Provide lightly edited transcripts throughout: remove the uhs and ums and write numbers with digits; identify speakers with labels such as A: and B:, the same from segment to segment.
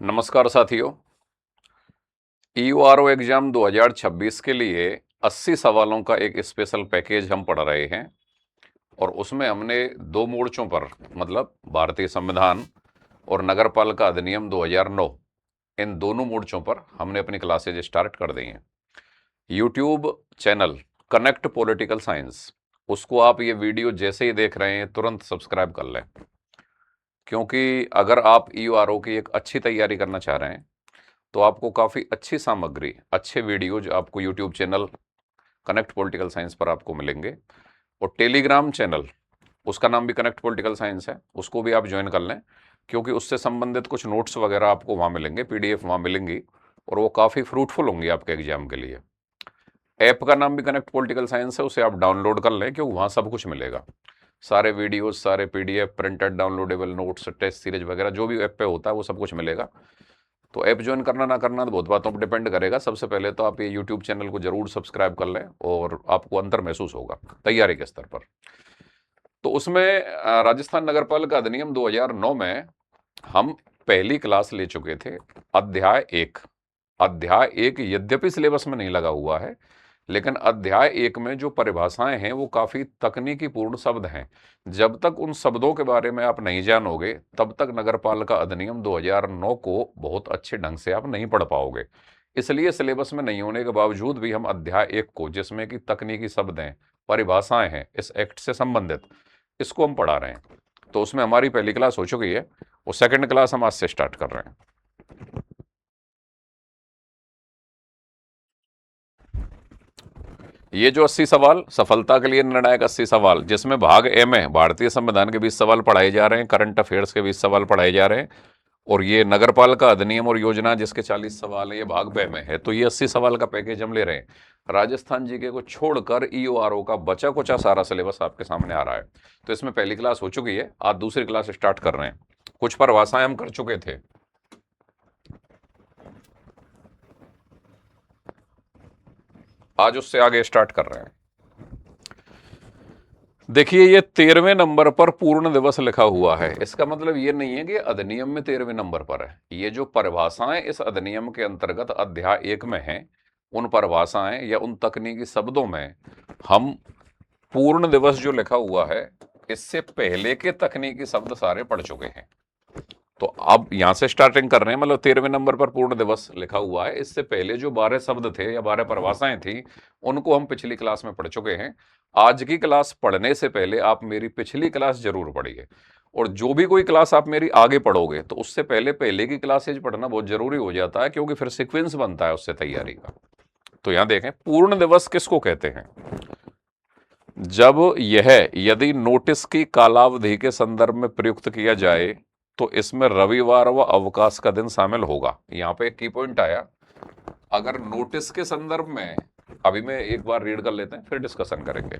A: नमस्कार साथियों। ईयूआरओ एग्जाम 2026 के लिए 80 सवालों का एक स्पेशल पैकेज हम पढ़ रहे हैं और उसमें हमने दो मोर्चों पर मतलब भारतीय संविधान और नगरपालिका अधिनियम 2009 इन दोनों मोर्चों पर हमने अपनी क्लासेज स्टार्ट कर दी हैं। YouTube channel connect political science, उसको आप ये वीडियो जैसे ही देख रहे हैं तुरंत सब्सक्राइब कर लें, क्योंकि अगर आप ईयूआरओ की एक अच्छी तैयारी करना चाह रहे हैं तो आपको काफ़ी अच्छी सामग्री, अच्छे वीडियोज आपको YouTube channel connect political science पर आपको मिलेंगे। और टेलीग्राम चैनल, उसका नाम भी कनेक्ट पॉलिटिकल साइंस है, उसको भी आप ज्वाइन कर लें, क्योंकि उससे संबंधित कुछ नोट्स वगैरह आपको वहाँ मिलेंगे, पीडीएफ वहाँ मिलेंगी और वो काफ़ी फ्रूटफुल होंगी आपके एग्जाम के लिए। ऐप का नाम भी कनेक्ट पॉलिटिकल साइंस है, उसे आप डाउनलोड कर लें क्योंकि वहाँ सब कुछ मिलेगा, सारे वीडियोज, सारे PDF, printed downloadable notes, test series वगैरह जो भी ऐप पे होता है वो सब कुछ मिलेगा। तो ऐप ज्वाइन करना ना करना तो बहुत बातों पर डिपेंड करेगा। सबसे पहले तो आप ये यूट्यूब चैनल को जरूर सब्सक्राइब कर लें और आपको अंतर महसूस होगा तैयारी के स्तर पर। तो उसमें राजस्थान नगरपालिका अधिनियम 2009 में हम पहली क्लास ले चुके थे, अध्याय 1। अध्याय 1 यद्यपि सिलेबस में नहीं लगा हुआ है, लेकिन अध्याय 1 में जो परिभाषाएं हैं वो काफी तकनीकी पूर्ण शब्द हैं। जब तक उन शब्दों के बारे में आप नहीं जानोगे तब तक नगरपालिका अधिनियम 2009 को बहुत अच्छे ढंग से आप नहीं पढ़ पाओगे। इसलिए सिलेबस में नहीं होने के बावजूद भी हम अध्याय 1 को, जिसमें कि तकनीकी शब्द हैं, परिभाषाएं हैं इस एक्ट से संबंधित, इसको हम पढ़ा रहे हैं। तो उसमें हमारी पहली क्लास हो चुकी है और सेकंड क्लास हम आज से स्टार्ट कर रहे हैं। ये जो 80 सवाल सफलता के लिए निर्णायक 80 सवाल, जिसमें भाग ए में भारतीय संविधान के 20 सवाल पढ़ाए जा रहे हैं, करंट अफेयर्स के 20 सवाल पढ़ाए जा रहे हैं, और ये नगरपालिका अधिनियम और योजना जिसके 40 सवाल है, ये भाग बे में है। तो ये 80 सवाल का पैकेज हम ले रहे हैं। राजस्थान जीके को छोड़कर ईओआरओ का बचा कुचा सारा सिलेबस आपके सामने आ रहा है। तो इसमें पहली क्लास हो चुकी है, आज दूसरी क्लास स्टार्ट कर रहे हैं। कुछ परिभाषाएं हम कर चुके थे, आज उससे आगे स्टार्ट कर रहे हैं। देखिए, ये 13वें नंबर पर पूर्ण दिवस लिखा हुआ है। इसका मतलब ये नहीं है कि अधिनियम में 13वें नंबर पर है। ये जो परिभाषाएं इस अधिनियम के अंतर्गत अध्याय 1 में हैं, उन परिभाषाएं या उन तकनीकी शब्दों में हम पूर्ण दिवस जो लिखा हुआ है, इससे पहले के तकनीकी शब्द सारे पढ़ चुके हैं। तो अब यहां से स्टार्टिंग कर रहे हैं, मतलब 13वें नंबर पर पूर्ण दिवस लिखा हुआ है। इससे पहले जो 12 शब्द थे या 12 परिभाषाएं थी, उनको हम पिछली क्लास में पढ़ चुके हैं। आज की क्लास पढ़ने से पहले आप मेरी पिछली क्लास जरूर पढ़िए, और जो भी कोई क्लास आप मेरी आगे पढ़ोगे तो उससे पहले पहले की क्लासेज पढ़ना बहुत जरूरी हो जाता है, क्योंकि फिर सीक्वेंस बनता है उससे तैयारी का। तो यहां देखें, पूर्ण दिवस किसको कहते हैं? जब यह यदि नोटिस की कालावधि के संदर्भ में प्रयुक्त किया जाए तो इसमें रविवार व अवकाश का दिन शामिल होगा। यहां पे एक की पॉइंट आया, अगर नोटिस के संदर्भ में, अभी मैं एक बार रीड कर लेते हैं फिर डिस्कशन करेंगे।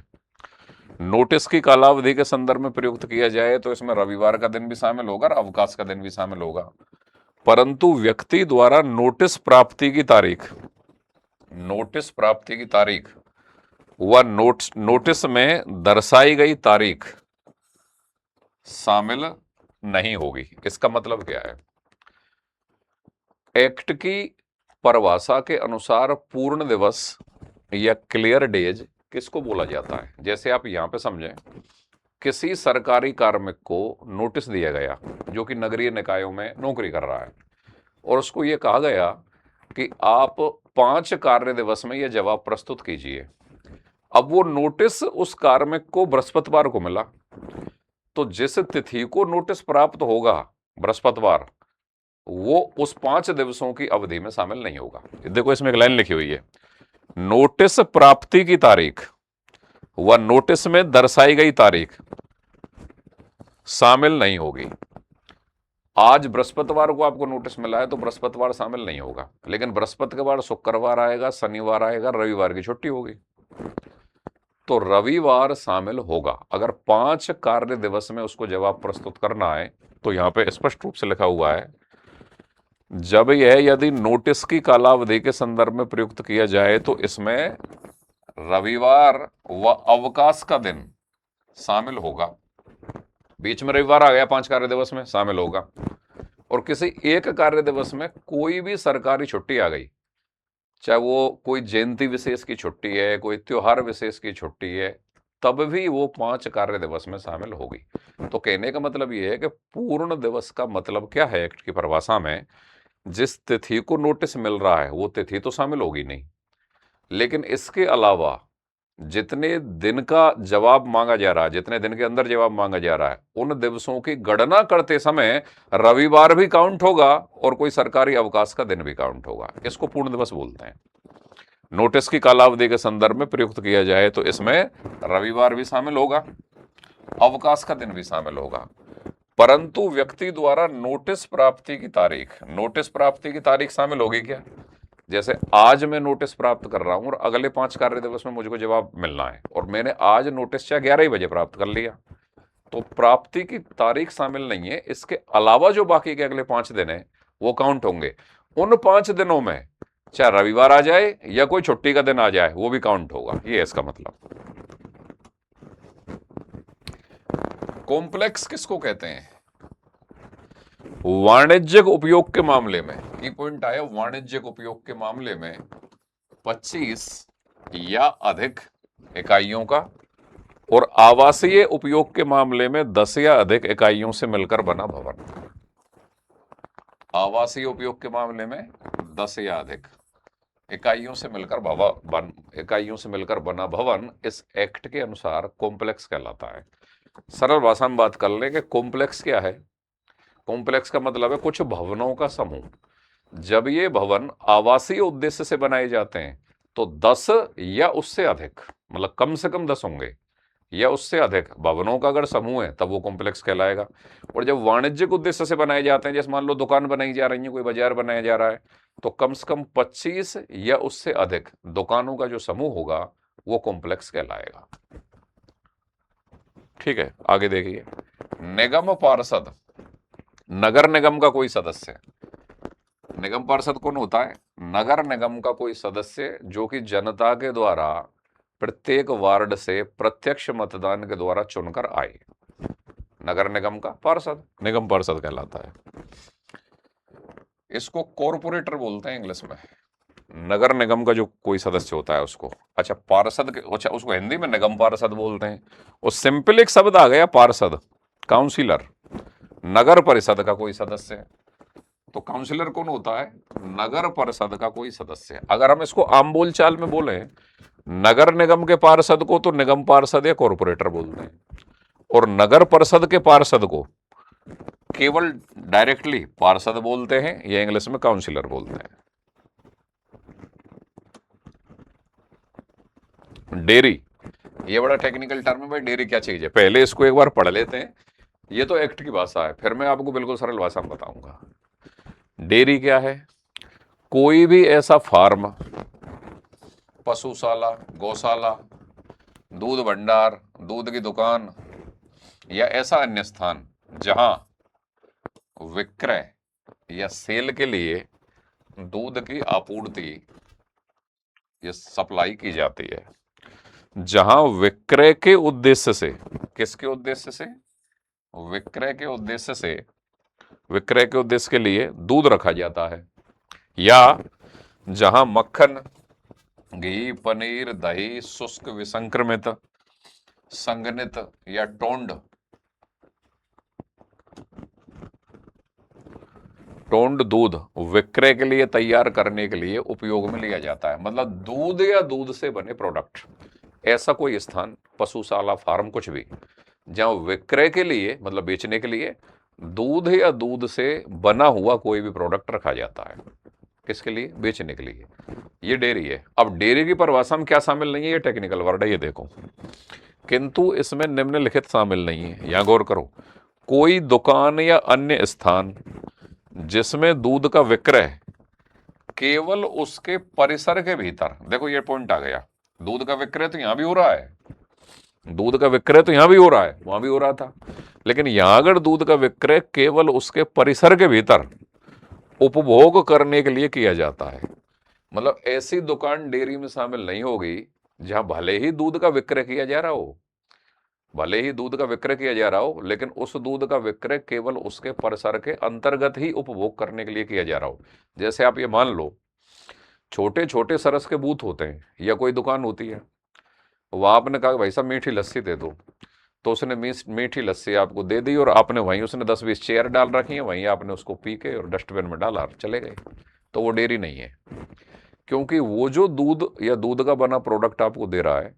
A: नोटिस की कालावधि के संदर्भ में प्रयुक्त किया जाए तो इसमें रविवार का दिन भी शामिल होगा और अवकाश का दिन भी शामिल होगा। परंतु व्यक्ति द्वारा नोटिस प्राप्ति की तारीख, नोटिस प्राप्ति की तारीख व नोटिस में दर्शाई गई तारीख शामिल नहीं होगी। इसका मतलब क्या है? एक्ट की परिभाषा के अनुसार पूर्ण दिवस या क्लियर डेज किसको बोला जाता है? जैसे आप यहां पे समझें, किसी सरकारी कार्मिक को नोटिस दिया गया जो कि नगरीय निकायों में नौकरी कर रहा है, और उसको यह कहा गया कि आप 5 कार्य दिवस में यह जवाब प्रस्तुत कीजिए। अब वो नोटिस उस कार्मिक को बृहस्पतिवार को मिला, तो जिस तिथि को नोटिस प्राप्त होगा बृहस्पतिवार, वो उस 5 दिवसों की अवधि में शामिल नहीं होगा। देखो, इसमें एक लाइन लिखी हुई है, नोटिस प्राप्ति की तारीख व नोटिस में दर्शाई गई तारीख शामिल नहीं होगी। आज बृहस्पतिवार को आपको नोटिस मिला है तो बृहस्पतिवार शामिल नहीं होगा, लेकिन बृहस्पति के बाद शुक्रवार आएगा, शनिवार आएगा, रविवार की छुट्टी होगी, तो रविवार शामिल होगा। अगर 5 कार्य दिवस में उसको जवाब प्रस्तुत करना है तो यहां पे स्पष्ट रूप से लिखा हुआ है, जब यह यदि नोटिस की कालावधि के संदर्भ में प्रयुक्त किया जाए तो इसमें रविवार व अवकाश का दिन शामिल होगा। बीच में रविवार आ गया 5 कार्य दिवस में, शामिल होगा। और किसी एक कार्य दिवस में कोई भी सरकारी छुट्टी आ गई, चाहे वो कोई जयंती विशेष की छुट्टी है, कोई त्योहार विशेष की छुट्टी है, तब भी वो 5 कार्य दिवस में शामिल होगी। तो कहने का मतलब ये है कि पूर्ण दिवस का मतलब क्या है एक्ट की परिभाषा में, जिस तिथि को नोटिस मिल रहा है वो तिथि तो शामिल होगी नहीं, लेकिन इसके अलावा जितने दिन का जवाब मांगा जा रहा है, जितने दिन के अंदर जवाब मांगा जा रहा है, उन दिवसों की गणना करते समय रविवार भी काउंट होगा और कोई सरकारी अवकाश का दिन भी काउंट होगा। इसको पूर्ण दिवस बोलते हैं। नोटिस की कालावधि के संदर्भ में प्रयुक्त किया जाए तो इसमें रविवार भी शामिल होगा, अवकाश का दिन भी शामिल होगा। परंतु व्यक्ति द्वारा नोटिस प्राप्ति की तारीख शामिल होगी क्या? जैसे आज मैं नोटिस प्राप्त कर रहा हूं और अगले 5 कार्य दिवस में मुझको जवाब मिलना है और मैंने आज नोटिस चाहे 11 ही बजे प्राप्त कर लिया, तो प्राप्ति की तारीख शामिल नहीं है। इसके अलावा जो बाकी के अगले 5 दिन है वो काउंट होंगे। उन 5 दिनों में चाहे रविवार आ जाए या कोई छुट्टी का दिन आ जाए, वो भी काउंट होगा। ये है इसका मतलब। कॉम्प्लेक्स किसको कहते हैं? वाणिज्यिक उपयोग के मामले में, ये पॉइंट आया, वाणिज्यिक उपयोग के मामले में 25 या अधिक इकाइयों का, और आवासीय उपयोग के मामले में 10 या अधिक इकाइयों से मिलकर बना भवन। आवासीय उपयोग के मामले में 10 या अधिक इकाइयों से मिलकर बना भवन इस एक्ट के अनुसार कॉम्प्लेक्स कहलाता है। सरल भाषा में बात कर लें कि कॉम्प्लेक्स क्या है। कॉम्प्लेक्स का मतलब है कुछ भवनों का समूह। जब ये भवन आवासीय उद्देश्य से बनाए जाते हैं तो 10 या उससे अधिक, मतलब कम से कम 10 होंगे या उससे अधिक भवनों का अगर समूह है तब वो कॉम्प्लेक्स कहलाएगा। और जब वाणिज्यिक उद्देश्य से बनाए जाते हैं, जैसे मान लो दुकान बनाई जा रही है, कोई बाजार बनाया जा रहा है, तो कम से कम 25 या उससे अधिक दुकानों का जो समूह होगा वो कॉम्प्लेक्स कहलाएगा। ठीक है, आगे देखिए। निगम पार्षद, नगर निगम का कोई सदस्य। निगम पार्षद कौन होता है? नगर निगम का कोई सदस्य जो कि जनता के द्वारा प्रत्येक वार्ड से प्रत्यक्ष मतदान के द्वारा चुनकर आए, नगर निगम का पार्षद निगम पार्षद कहलाता है। इसको कॉर्पोरेटर बोलते हैं इंग्लिश में। नगर निगम का जो कोई सदस्य होता है उसको, अच्छा पार्षद के, अच्छा उसको हिंदी में निगम पार्षद बोलते हैं। और सिंपल एक शब्द आ गया पार्षद, काउंसिलर। नगर परिषद का कोई सदस्य है, तो काउंसिलर कौन होता है? नगर परिषद का कोई सदस्य। अगर हम इसको आम बोलचाल में बोले, नगर निगम के पार्षद को तो निगम पार्षद या कॉर्पोरेटर बोलते हैं, और नगर परिषद के पार्षद को केवल डायरेक्टली पार्षद बोलते हैं या इंग्लिश में काउंसिलर बोलते हैं। डेयरी, ये बड़ा टेक्निकल टर्म है भाई। डेयरी क्या चीज है, पहले इसको एक बार पढ़ लेते हैं। ये तो एक्ट की भाषा है, फिर मैं आपको बिल्कुल सरल भाषा में बताऊंगा। डेयरी क्या है? कोई भी ऐसा फार्म, पशुशाला, गौशाला, दूध भंडार, दूध की दुकान या ऐसा अन्य स्थान जहां विक्रय या सेल के लिए दूध की आपूर्ति या सप्लाई की जाती है, जहां विक्रय के उद्देश्य से, किसके उद्देश्य से? विक्रय के उद्देश्य से, विक्रय के उद्देश्य के लिए दूध रखा जाता है, या जहां मक्खन, घी, पनीर, दही, शुष्क, विसंक्रमित, संघनित या टोंड दूध विक्रय के लिए तैयार करने के लिए उपयोग में लिया जाता है। मतलब दूध या दूध से बने प्रोडक्ट, ऐसा कोई स्थान, पशुशाला, फार्म, कुछ भी जहां विक्रय के लिए, मतलब बेचने के लिए दूध या दूध से बना हुआ कोई भी प्रोडक्ट रखा जाता है। किसके लिए? बेचने के लिए। ये डेयरी है। अब डेयरी की परिभाषा में क्या शामिल नहीं है, ये टेक्निकल वर्ड है, ये देखो। किंतु इसमें निम्नलिखित शामिल नहीं है, यहां गौर करो। कोई दुकान या अन्य स्थान जिसमें दूध का विक्रय केवल उसके परिसर के भीतर, देखो ये पॉइंट आ गया, दूध का विक्रय तो यहां भी हो रहा है, दूध का विक्रय तो यहां भी हो रहा है, वहां भी हो रहा था, लेकिन यहां अगर दूध का विक्रय केवल उसके परिसर के भीतर उपभोग करने के लिए किया जाता है, मतलब ऐसी दुकान डेयरी में शामिल नहीं होगी जहां भले ही दूध का विक्रय किया जा रहा हो, भले ही दूध का विक्रय किया जा रहा हो, लेकिन उस दूध का विक्रय केवल उसके परिसर के अंतर्गत ही उपभोग करने के लिए किया जा रहा हो। जैसे आप ये मान लो, छोटे छोटे सरस के बूथ होते हैं या कोई दुकान होती है, वहां आपने कहा भाई साहब मीठी लस्सी दे दो, तो उसने मीठी लस्सी आपको दे दी और आपने वहीं उसने 10-20 चेयर डाल रखी है, वहीं आपने उसको पी के और डस्टबिन में डाला और चले गए, तो वो डेयरी नहीं है। क्योंकि वो जो दूध या दूध का बना प्रोडक्ट आपको दे रहा है,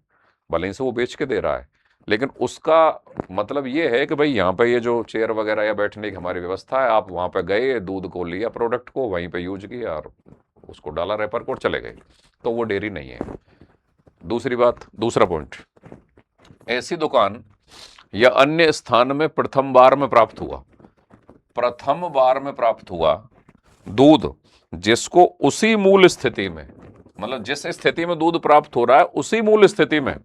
A: भले ही से वो बेच के दे रहा है, लेकिन उसका मतलब ये है कि भाई यहाँ पे ये जो चेयर वगैरह या बैठने की हमारी व्यवस्था है, आप वहाँ पे गए, दूध को लिया, प्रोडक्ट को वहीं पे यूज किया और उसको डाला रैपर को, चले गए, तो वो डेयरी नहीं है। दूसरी बात, दूसरा पॉइंट, ऐसी दुकान या अन्य स्थान में प्रथम बार में प्राप्त हुआ दूध, जिसको उसी मूल स्थिति में, मतलब जिस स्थिति में दूध प्राप्त हो रहा है उसी मूल स्थिति में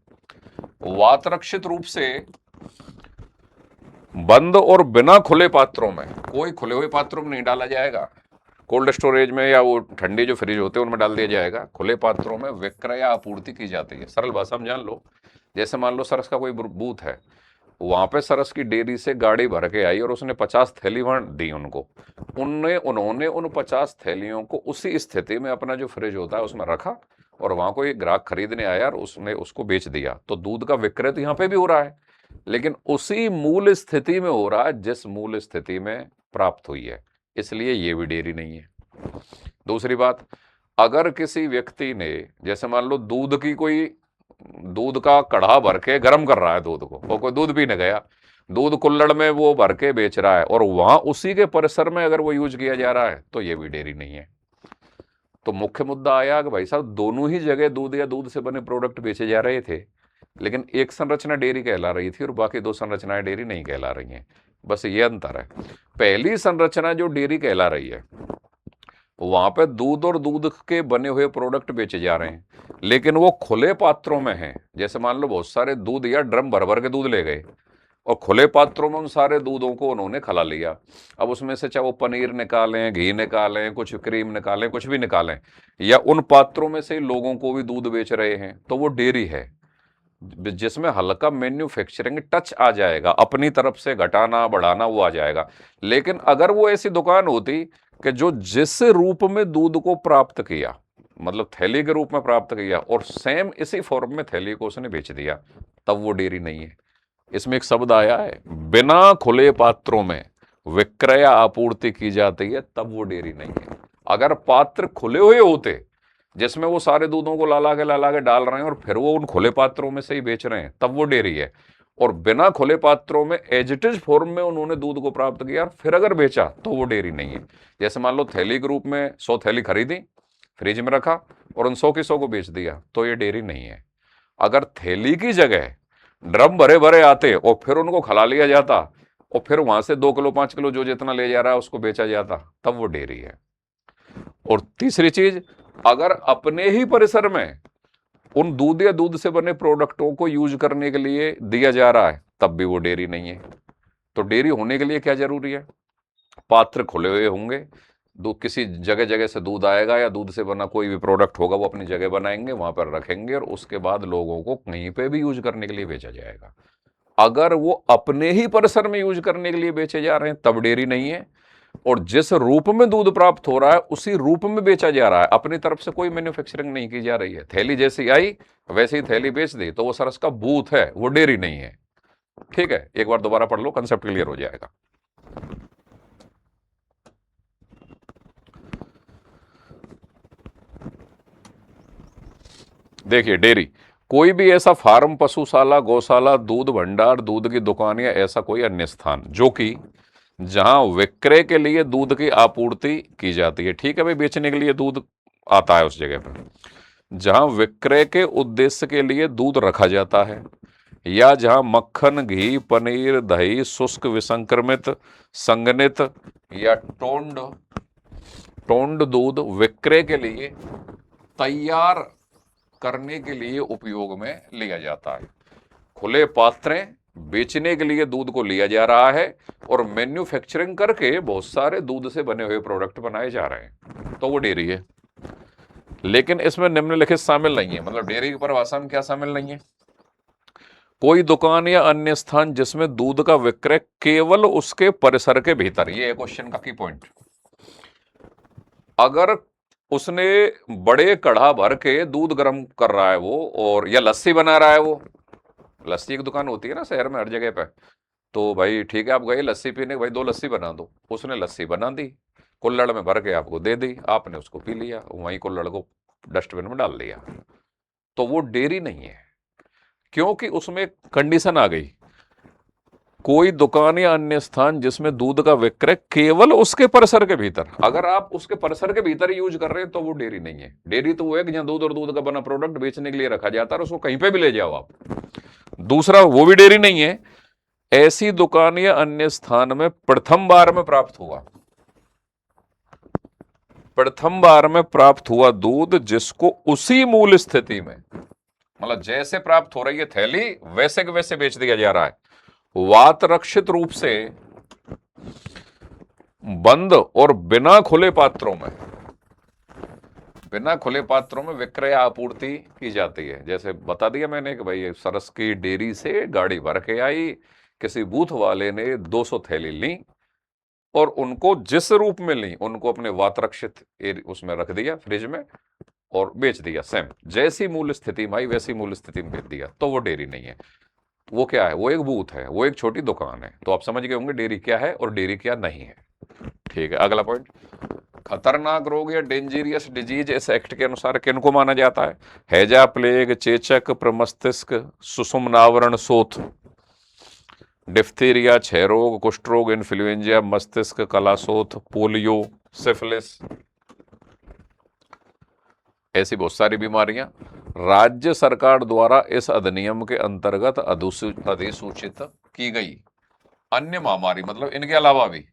A: वातरक्षित रूप से बंद और बिना खुले पात्रों में, कोई खुले हुए पात्रों में नहीं डाला जाएगा, कोल्ड स्टोरेज में या वो ठंडे जो फ्रिज होते हैं उनमें डाल दिया जाएगा, खुले पात्रों में विक्रय या आपूर्ति की जाती है। सरल भाषा में जान लो, जैसे मान लो सरस का कोई बूथ है, वहां पे सरस की डेयरी से गाड़ी भर के आई और उसने 50 थैली वहां दी उनको, उन्होंने उन 50 थैलियों को उसी स्थिति में अपना जो फ्रिज होता है उसमें रखा और वहां कोई ग्राहक खरीदने आया और उसने उसको बेच दिया, तो दूध का विक्रय तो यहाँ पे भी हो रहा है, लेकिन उसी मूल स्थिति में हो रहा है जिस मूल स्थिति में प्राप्त हुई है, इसलिए ये भी डेयरी नहीं है। दूसरी बात, अगर किसी व्यक्ति ने, जैसे मान लो दूध का कढ़ा भर के गर्म कर रहा है दूध को, और कोई दूध पीने गया, दूध कुल्हड़ में वो भर के बेच रहा है और वहां उसी के परिसर में अगर वो यूज किया जा रहा है, तो ये भी डेयरी नहीं है। तो मुख्य मुद्दा आया कि भाई साहब दोनों ही जगह दूध या दूध से बने प्रोडक्ट बेचे जा रहे थे, लेकिन एक संरचना डेयरी कहला रही थी और बाकी 2 संरचनाएं डेयरी नहीं कहला रही हैं। बस ये अंतर है, पहली संरचना जो डेयरी कहला रही है वहां पे दूध और दूध के बने हुए प्रोडक्ट बेचे जा रहे हैं, लेकिन वो खुले पात्रों में हैं। जैसे मान लो बहुत सारे दूध या ड्रम भर भर के दूध ले गए और खुले पात्रों में उन सारे दूधों को उन्होंने खला लिया, अब उसमें से चाहे वो पनीर निकालें, घी निकालें, कुछ क्रीम निकालें, कुछ भी निकालें, या उन पात्रों में से लोगों को भी दूध बेच रहे हैं, तो वो डेयरी है जिसमें हल्का मैन्युफैक्चरिंग टच आ जाएगा, अपनी तरफ से घटाना बढ़ाना वो आ जाएगा। लेकिन अगर वो ऐसी दुकान होती कि जो जिस रूप में दूध को प्राप्त किया, मतलब थैली के रूप में प्राप्त किया और सेम इसी फॉर्म में थैली को उसने बेच दिया, तब वो डेयरी नहीं है। इसमें एक शब्द आया है, बिना खुले पात्रों में विक्रय आपूर्ति की जाती है, तब वो डेयरी नहीं है। अगर पात्र खुले हुए होते जिसमें वो सारे दूधों को ला के डाल रहे हैं और फिर वो उन खुले पात्रों में से ही बेच रहे हैं, तब वो डेयरी है। और बिना खुले पात्रों में एज इट इज फॉर्म में उन्होंने दूध को प्राप्त किया और फिर अगर बेचा, तो वो डेयरी नहीं है। जैसे मान लो थैली के रूप में 100 थैली खरीदी, फ्रिज में रखा और उन 100 की 100 को बेच दिया, तो ये डेयरी नहीं है। अगर थैली की जगह ड्रम भरे भरे आते और फिर उनको खला लिया जाता और फिर वहां से 2 किलो 5 किलो जो जितना ले जा रहा है उसको बेचा जाता, तब वो डेयरी है। और तीसरी चीज, अगर अपने ही परिसर में उन दूध या दूध से बने प्रोडक्टों को यूज करने के लिए दिया जा रहा है, तब भी वो डेयरी नहीं है। तो डेयरी होने के लिए क्या जरूरी है? पात्र खुले हुए होंगे, दूध किसी जगह जगह से दूध आएगा या दूध से बना कोई भी प्रोडक्ट होगा, वो अपनी जगह बनाएंगे, वहां पर रखेंगे और उसके बाद लोगों को कहीं पे भी यूज करने के लिए बेचा जाएगा। अगर वो अपने ही परिसर में यूज करने के लिए बेचे जा रहे हैं, तब डेयरी नहीं है। और जिस रूप में दूध प्राप्त हो रहा है उसी रूप में बेचा जा रहा है, अपनी तरफ से कोई मैन्युफैक्चरिंग नहीं की जा रही है। थैली जैसी आई वैसे ही थैली बेच दी, तो वो सरस का बूथ है, वो डेयरी नहीं है। ठीक है, एक बार दोबारा पढ़ लो, कंसेप्ट क्लियर हो जाएगा। देखिए, डेयरी कोई भी ऐसा फार्म, पशुशाला, गौशाला, दूध भंडार, दूध की दुकान या ऐसा कोई अन्य स्थान जो कि जहां विक्रय के लिए दूध की आपूर्ति की जाती है। ठीक है भाई, बेचने के लिए दूध आता है उस जगह पर, जहां विक्रय के उद्देश्य के लिए दूध रखा जाता है, या जहां मक्खन, घी, पनीर, दही, शुष्क, विसंक्रमित, संघनित या टोंड दूध विक्रय के लिए तैयार करने के लिए उपयोग में लिया जाता है। खुले पात्रें बेचने के लिए दूध को लिया जा रहा है और मैन्युफैक्चरिंग करके बहुत सारे दूध से बने हुए प्रोडक्ट बनाए जा रहे हैं, तो वो डेयरी है। लेकिन इसमें निम्नलिखित शामिल नहीं है, मतलब डेयरी की परिभाषा में क्या शामिल नहीं है? कोई दुकान या अन्य स्थान जिसमें दूध का विक्रय केवल उसके परिसर के भीतर, ये क्वेश्चन का की पॉइंट। अगर उसने बड़े कढ़ा भर के दूध गर्म कर रहा है वो, और या लस्सी बना रहा है वो, लस्सी की दुकान होती है ना शहर में हर जगह पे, तो भाई ठीक है, आप गए लस्सी पीने, भाई 2 लस्सी बना दो, उसने लस्सी बना दी, कुल्हड़ में भर के आपको दे दी, आपने उसको पी लिया, वहीं कुल्हड़ को डस्टबिन में डाल दिया, तो वो डेयरी नहीं है, क्योंकि उसमें कंडीशन आ गई, कोई दुकान या अन्य स्थान जिसमें दूध का विक्रय केवल उसके परिसर के भीतर। अगर आप उसके परिसर के भीतर यूज कर रहे हैं तो वो डेयरी नहीं है। डेयरी तो वो है कि जहां दूध और दूध का बना प्रोडक्ट बेचने के लिए रखा जाता है, उसको कहीं पे भी ले जाओ आप। दूसरा, वो भी डेयरी नहीं है, ऐसी दुकान या अन्य स्थान में प्रथम बार में प्राप्त हुआ, प्रथम बार में प्राप्त हुआ दूध जिसको उसी मूल स्थिति में, मतलब जैसे प्राप्त हो रही है थैली वैसे के वैसे बेच दिया जा रहा है, वात रक्षित रूप से बंद और बिना खुले पात्रों में, बिना खुले पात्रों में विक्रय आपूर्ति की जाती है। जैसे बता दिया मैंने कि भाई सरस की डेयरी से गाड़ी भर के आई, किसी बूथ वाले ने 200 थैली ली और उनको जिस रूप में ली उनको अपने वात रक्षित उसमें रख दिया फ्रिज में और बेच दिया, सेम जैसी मूल स्थिति में आई वैसी मूल स्थिति में बेच दिया, तो वो डेयरी नहीं है। वो क्या है? वो एक बूथ है, वो एक छोटी दुकान है। तो आप समझ गए होंगे डेयरी क्या है और डेयरी क्या नहीं है। ठीक है, अगला पॉइंट, खतरनाक रोग या डेंजरियस डिजीज इस एक्ट के अनुसार किनको माना जाता है? हैजा, प्लेग, चेचक, प्रमस्तिष्क, सुषुम्नावरण शोथ, डिफ्थीरिया, क्षय रोग, कुष्ठ रोग, इन्फ्लुएंजा, मस्तिष्क कलाशोथ, पोलियो, सिफिलिस, ऐसी बहुत सारी बीमारियां राज्य सरकार द्वारा इस अधिनियम के अंतर्गत अधिसूचित की गई। अन्य महामारी मतलब इनके अलावा भी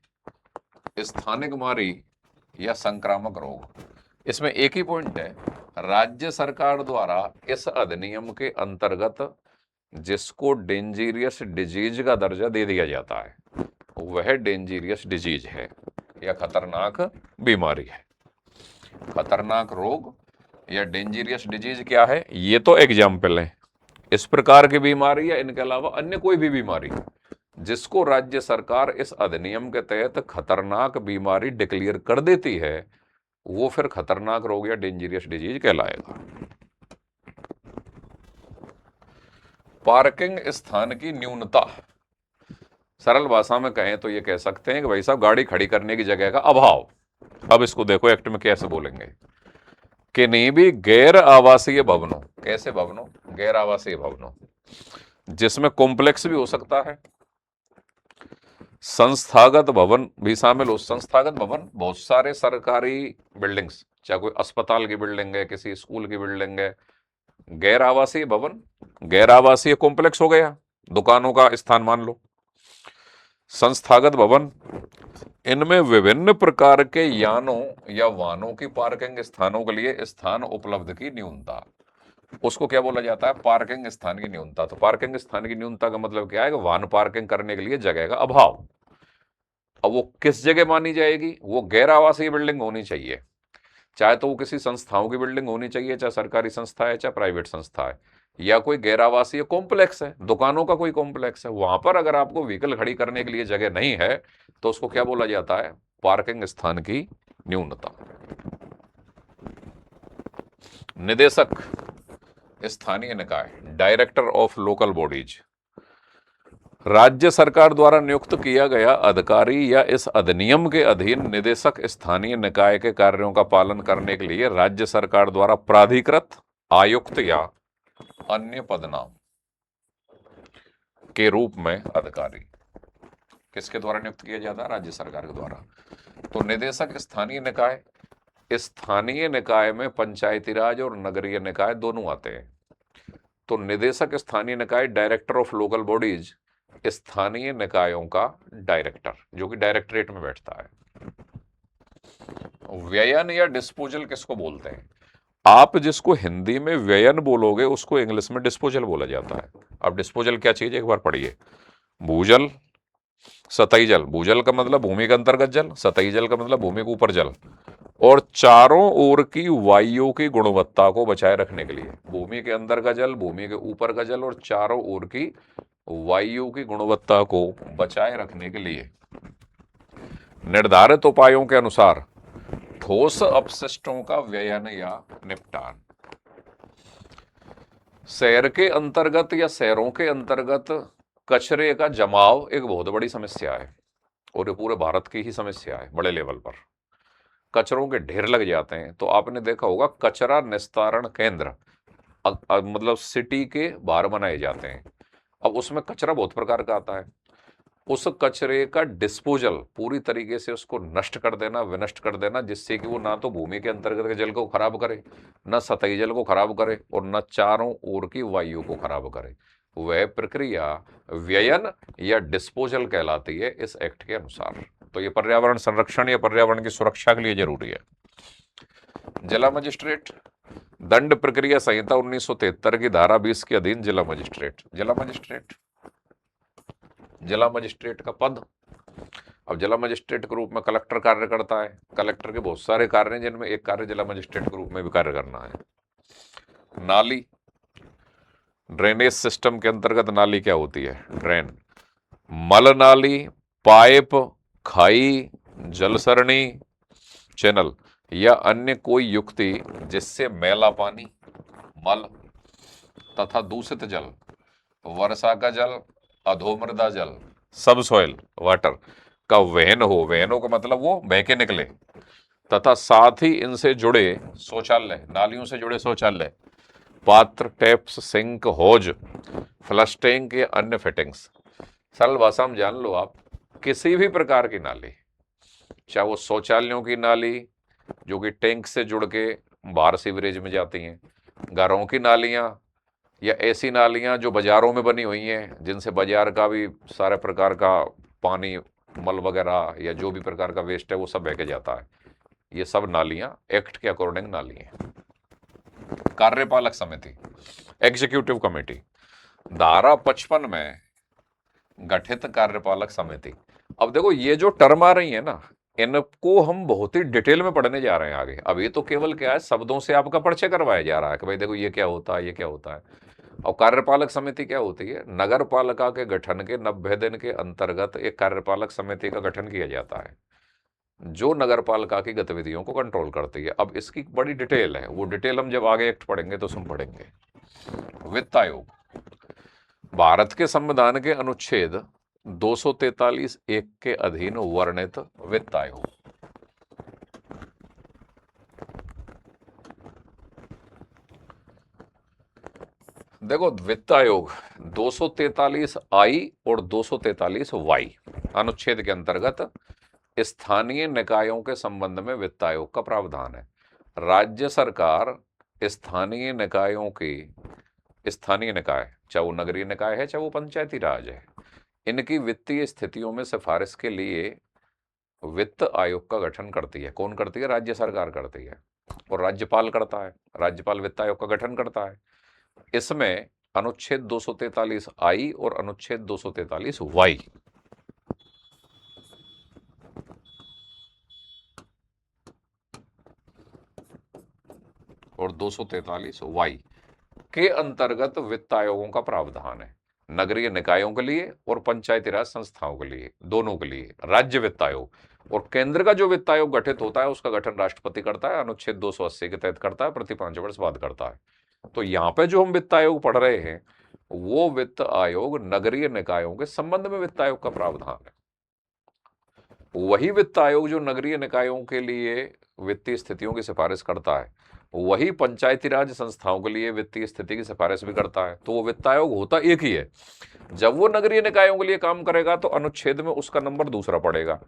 A: स्थानिक बीमारी या संक्रामक रोग, इसमें एक ही पॉइंट है, राज्य सरकार द्वारा इस अधिनियम के अंतर्गत जिसको डेंजरियस डिजीज का दर्जा दे दिया जाता है वह डेंजरियस डिजीज है या खतरनाक बीमारी है। खतरनाक रोग या डेंजरियस डिजीज क्या है? ये तो एग्जाम्पल है। इस प्रकार की बीमारी या इनके अलावा अन्य कोई भी बीमारी जिसको राज्य सरकार इस अधिनियम के तहत खतरनाक बीमारी डिक्लेयर कर देती है वो फिर खतरनाक रोग या डेंजरियस डिजीज कहलाएगा। पार्किंग स्थान की न्यूनता, सरल भाषा में कहें तो ये कह सकते हैं कि भाई साहब गाड़ी खड़ी करने की जगह का अभाव। अब इसको देखो एक्ट में कैसे बोलेंगे, किन्हीं भी गैर आवासीय भवनों, कैसे भवनों? गैर आवासीय भवनों जिसमें कॉम्प्लेक्स भी हो सकता है, संस्थागत भवन भी शामिल हो। संस्थागत भवन बहुत सारे सरकारी बिल्डिंग्स, चाहे कोई अस्पताल की बिल्डिंग है, किसी स्कूल की बिल्डिंग है। गैर आवासीय भवन, गैर आवासीय कॉम्प्लेक्स हो गया, दुकानों का स्थान मान लो। संस्थागत भवन, इनमें विभिन्न प्रकार के यानों या वाहनों की पार्किंग स्थानों के लिए स्थान उपलब्ध की न्यूनता, उसको क्या बोला जाता है? पार्किंग स्थान की न्यूनता। तो पार्किंग स्थान की न्यूनता का मतलब क्या है कि वाहन पार्किंग करने के लिए जगह का अभाव। अब वो किस जगह मानी जाएगी? वो गैर आवासीय बिल्डिंग होनी चाहिए, चाहे तो वो किसी संस्थाओं की बिल्डिंग होनी चाहिए, चाहे सरकारी संस्था है चाहे प्राइवेट संस्था है, या कोई गैर आवासीय कॉम्प्लेक्स है, दुकानों का कोई कॉम्प्लेक्स है, वहां पर अगर आपको व्हीकल खड़ी करने के लिए जगह नहीं है तो उसको क्या बोला जाता है? पार्किंग स्थान की न्यूनता। निदेशक स्थानीय निकाय, डायरेक्टर ऑफ लोकल बॉडीज, राज्य सरकार द्वारा नियुक्त किया गया अधिकारी या इस अधिनियम के अधीन निदेशक स्थानीय निकाय के कार्यों का पालन करने के लिए राज्य सरकार द्वारा प्राधिकृत, आयुक्त या अन्य पदनाम के रूप में अधिकारी किसके द्वारा नियुक्त किया जाता है? राज्य सरकार के द्वारा। तो निदेशक स्थानीय निकाय, स्थानीय निकाय में पंचायती राज और नगरीय निकाय दोनों आते हैं। तो निदेशक स्थानीय निकाय, डायरेक्टर ऑफ लोकल बॉडीज, स्थानीय निकायों का डायरेक्टर जो कि डायरेक्टरेट में बैठता है। व्ययन या डिस्पोजल किसको बोलते हैं? आप जिसको हिंदी में व्ययन बोलोगे उसको इंग्लिश में डिस्पोजल बोला जाता है। अब डिस्पोजल क्या चीज है एक बार पढ़िए। भूजल, सतही जल, भूजल का मतलब भूमि के अंतर्गत जल, सतही जल का मतलब भूमि के ऊपर जल, और चारों ओर की वायुओं की गुणवत्ता को बचाए रखने के लिए। भूमि के अंदर का जल, भूमि के ऊपर का जल और चारों ओर की वायु की गुणवत्ता को बचाए रखने के लिए निर्धारित उपायों के अनुसार ठोस अपशिष्टों का व्ययन या निपटान। शहर के अंतर्गत या शहरों के अंतर्गत कचरे का जमाव एक बहुत बड़ी समस्या है, और ये पूरे भारत की ही समस्या है। बड़े लेवल पर कचरों के ढेर लग जाते हैं। तो आपने देखा होगा कचरा निस्तारण केंद्र मतलब सिटी के बाहर बनाए जाते हैं। अब उसमें कचरा बहुत प्रकार का आता है। उस कचरे का डिस्पोजल पूरी तरीके से उसको नष्ट कर देना, विनष्ट कर देना, जिससे कि वो ना तो भूमि के अंतर्गत के जल को खराब करे, न सतही जल को खराब करे, और न चारों ओर की वायु को खराब करे। वह प्रक्रिया व्ययन या डिस्पोजल कहलाती है इस एक्ट के अनुसार। तो ये पर्यावरण संरक्षण या पर्यावरण की सुरक्षा के लिए जरूरी है। जिला मजिस्ट्रेट, दंड प्रक्रिया संहिता 1973 की धारा 20 के अधीन जिला मजिस्ट्रेट। जिला मजिस्ट्रेट का पद, अब जिला मजिस्ट्रेट के रूप में कलेक्टर कार्य करता है। कलेक्टर के बहुत सारे कार्य हैं, जिनमें एक कार्य जिला मजिस्ट्रेट के रूप में भी कार्य करना है। नाली, ड्रेनेज सिस्टम के अंतर्गत नाली क्या होती है? ड्रेन। मल नाली, पाइप, खाई, जलसरणी, चैनल या अन्य कोई युक्ति जिससे मैला पानी, मल तथा दूषित जल, वर्षा का जल, अधोमृदा जल, सब सॉइल वाटर का वहन हो। वहनों का मतलब वो बह के निकले, तथा साथ ही इनसे जुड़े शौचालय, नालियों से जुड़े शौचालय, पात्र, टैप्स, सिंक, हौज, फ्लश टैंक या अन्य फिटिंग्स। सरल भाषा में जान लो आप, किसी भी प्रकार की नाली, चाहे वो शौचालयों की नाली जो कि टैंक से जुड़ के बाहर सीवरेज में जाती हैं, घरों की नालियां, या ऐसी नालियां जो बाजारों में बनी हुई हैं, जिनसे बाजार का भी सारे प्रकार का पानी, मल वगैरह या जो भी प्रकार का वेस्ट है वो सब बह के जाता है। ये सब नालियां एक्ट के अकॉर्डिंग नाली हैं। कार्यपालक समिति, एग्जीक्यूटिव कमेटी, धारा 55 में गठित कार्यपालक समिति। अब देखो ये जो टर्म आ रही है ना, इनको हम बहुत ही डिटेल में पढ़ने जा रहे हैं आगे। अब ये तो केवल क्या है, शब्दों से आपका परिचय करवाया जा रहा है कि भाई देखो ये क्या होता है, ये क्या होता है। और कार्यपालक समिति क्या होती है? नगर पालिका के गठन के 90 दिन के अंतर्गत एक कार्यपालक समिति का गठन किया जाता है, जो नगर पालिका की गतिविधियों को कंट्रोल करती है। अब इसकी बड़ी डिटेल है, वो डिटेल हम जब आगे एक्ट पढ़ेंगे तो हम पढ़ेंगे। वित्त आयोग, भारत के संविधान के अनुच्छेद 243(1) के अधीन वर्णित वित्त आयोग। देखो वित्त आयोग 243(I) और 243(Y) अनुच्छेद के अंतर्गत स्थानीय निकायों के संबंध में वित्त आयोग का प्रावधान है। राज्य सरकार स्थानीय निकायों की, स्थानीय निकाय चाहे वो नगरीय निकाय है, चाहे वो पंचायती राज है, इनकी वित्तीय स्थितियों में सिफारिश के लिए वित्त आयोग का गठन करती है। कौन करती है? राज्य सरकार करती है, और राज्यपाल करता है। राज्यपाल वित्त आयोग का गठन करता है। इसमें अनुच्छेद 243(I) और अनुच्छेद 243(Y) और 243(Y) के अंतर्गत वित्त आयोगों का प्रावधान है। नगरीय निकायों के लिए और पंचायती राज संस्थाओं के लिए, दोनों के लिए राज्य वित्त आयोग। और केंद्र का जो वित्त आयोग गठित होता है उसका गठन राष्ट्रपति करता है, अनुच्छेद 280 के तहत करता है, प्रति 5 वर्ष बाद करता है। तो यहाँ पे जो हम वित्त आयोग पढ़ रहे हैं, वो वित्त आयोग नगरीय निकायों के संबंध में वित्त आयोग का प्रावधान है। वही वित्त आयोग जो नगरीय निकायों के लिए वित्तीय स्थितियों की सिफारिश करता है, वही पंचायती राज संस्थाओं के लिए वित्तीय स्थिति की सिफारिश भी करता है। तो वो वित्त आयोग होता एक ही है। जब वो नगरीय निकायों के लिए काम करेगा तो अनुच्छेद में उसका नंबर दूसरा पड़ेगा,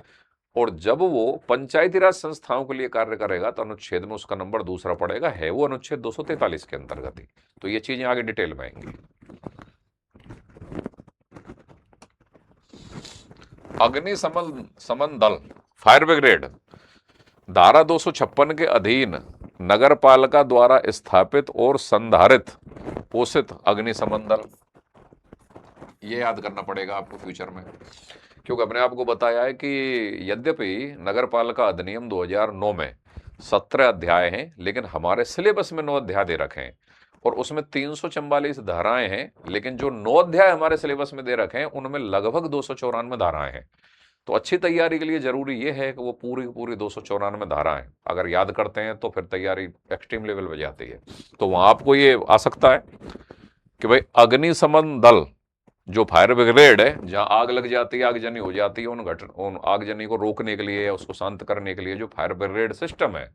A: और जब वो पंचायती राज संस्थाओं के लिए कार्य करेगा तो अनुच्छेद में उसका नंबर दूसरा पड़ेगा। है वो अनुच्छेद 243 के अंतर्गत ही। तो ये चीजें आगे डिटेल में आएंगी। अग्निशमन दल, फायर ब्रिगेड, धारा 256 के अधीन नगर पालिका द्वारा स्थापित और संधारित पोषित अग्निशमन दल। ये याद करना पड़ेगा आपको फ्यूचर में क्योंकि अपने आपको बताया है कि यद्यपि नगर पालिका अधिनियम 2009 में 17 अध्याय हैं, लेकिन हमारे सिलेबस में 9 अध्याय दे रखे हैं और उसमें 344 धाराएं हैं, लेकिन जो 9 अध्याय हमारे सिलेबस में दे रखे हैं उनमें लगभग 294 धाराएं हैं। तो अच्छी तैयारी के लिए जरूरी यह है कि वो पूरी पूरी 294 धाराएं अगर याद करते हैं तो फिर तैयारी एक्सट्रीम लेवल पे जाती है। तो वहां आपको ये आ सकता है कि भाई अग्निशमन दल जो फायर ब्रिगेड है, जहां आग लग जाती है, आगजनी हो जाती है, उन आगजनी को रोकने के लिए, उसको शांत करने के लिए जो फायर ब्रिगेड सिस्टम है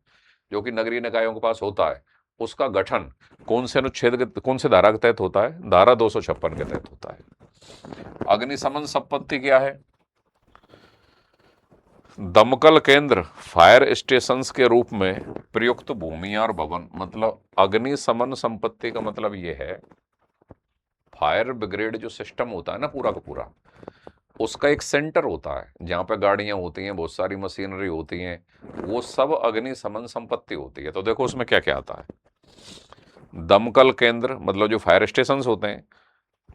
A: जो कि नगरीय निकायों के पास होता है, उसका गठन कौन से अनुच्छेद के, कौन से धारा के तहत होता है? धारा 256 के तहत होता है। अग्निशमन संपत्ति क्या है? दमकल केंद्र फायर स्टेशंस के रूप में प्रयुक्त भूमियां और भवन। मतलब अग्निशमन संपत्ति का मतलब यह है फायर ब्रिगेड जो सिस्टम होता है ना पूरा का पूरा, उसका एक सेंटर होता है जहां पे गाड़ियां होती हैं, बहुत सारी मशीनरी होती हैं, वो सब अग्निशमन संपत्ति होती है। तो देखो उसमें क्या क्या आता है। दमकल केंद्र मतलब जो फायर स्टेशन होते हैं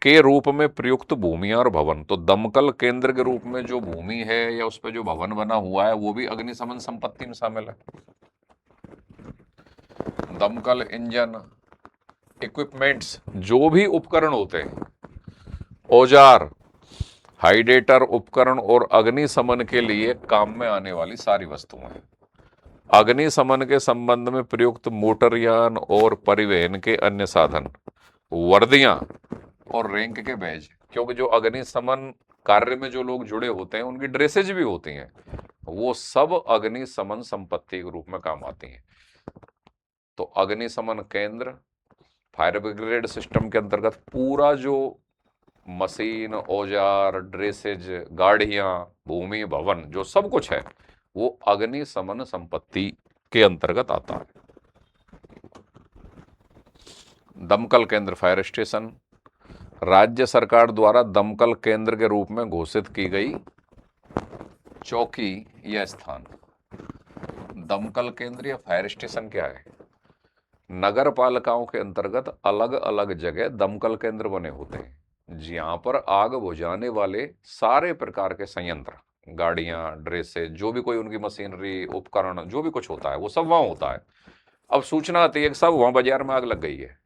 A: के रूप में प्रयुक्त भूमियां और भवन। तो दमकल केंद्र के रूप में जो भूमि है या उस पर जो भवन बना हुआ है वो भी अग्निशमन संपत्ति में शामिल है। दमकल इंजन, इक्विपमेंट्स, जो भी उपकरण होते हैं, औजार, हाइडेटर उपकरण और अग्निशमन के लिए काम में आने वाली सारी वस्तुएं। अग्निशमन के संबंध में प्रयुक्त मोटरयान और परिवहन के अन्य साधन, वर्दियां और रैंक के बैज। क्योंकि जो अग्निशमन कार्य में जो लोग जुड़े होते हैं उनकी ड्रेसेज भी होती हैं, वो सब अग्निशमन संपत्ति के रूप में काम आती हैं। तो अग्निशमन केंद्र फायर ब्रिगेड सिस्टम के अंतर्गत पूरा जो मशीन, औजार, ड्रेसेज, गाड़ियां, भूमि, भवन, जो सब कुछ है वो अग्निशमन संपत्ति के अंतर्गत आता है। दमकल केंद्र फायर स्टेशन राज्य सरकार द्वारा दमकल केंद्र के रूप में घोषित की गई चौकी या स्थान। दमकल केंद्र या फायर स्टेशन क्या है? नगर पालिकाओं के अंतर्गत अलग अलग जगह दमकल केंद्र बने होते हैं जहां पर आग बुझाने वाले सारे प्रकार के संयंत्र, गाड़ियां, ड्रेसेज, जो भी कोई उनकी मशीनरी, उपकरण, जो भी कुछ होता है वो सब वहां होता है। अब सूचना आती है कि सब वहां बाजार में आग लग गई है,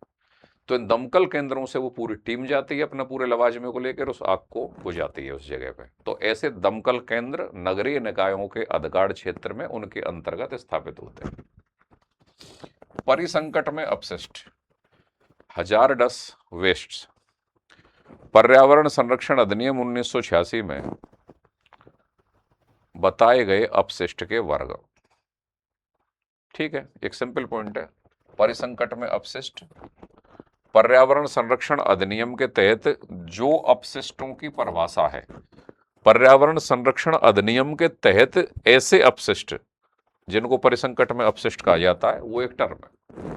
A: तो इन दमकल केंद्रों से वो पूरी टीम जाती है अपने पूरे लवाजमे को लेकर, उस आग को बुझाती है उस जगह पे। तो ऐसे दमकल केंद्र नगरीय निकायों के अधिकार क्षेत्र में उनके अंतर्गत स्थापित होते हैं। परिसंकट में अपशिष्ट, हजारडस वेस्ट, पर्यावरण संरक्षण अधिनियम 1986 में बताए गए अपशिष्ट के वर्ग। ठीक है, एक सिंपल पॉइंट है। परिसंकट में अपशिष्ट पर्यावरण संरक्षण अधिनियम के तहत जो अपशिष्टों की परिभाषा है, पर्यावरण संरक्षण अधिनियम के तहत ऐसे अपशिष्ट जिनको परिसंकट में अपशिष्ट कहा जाता है, वो एक टर्म है।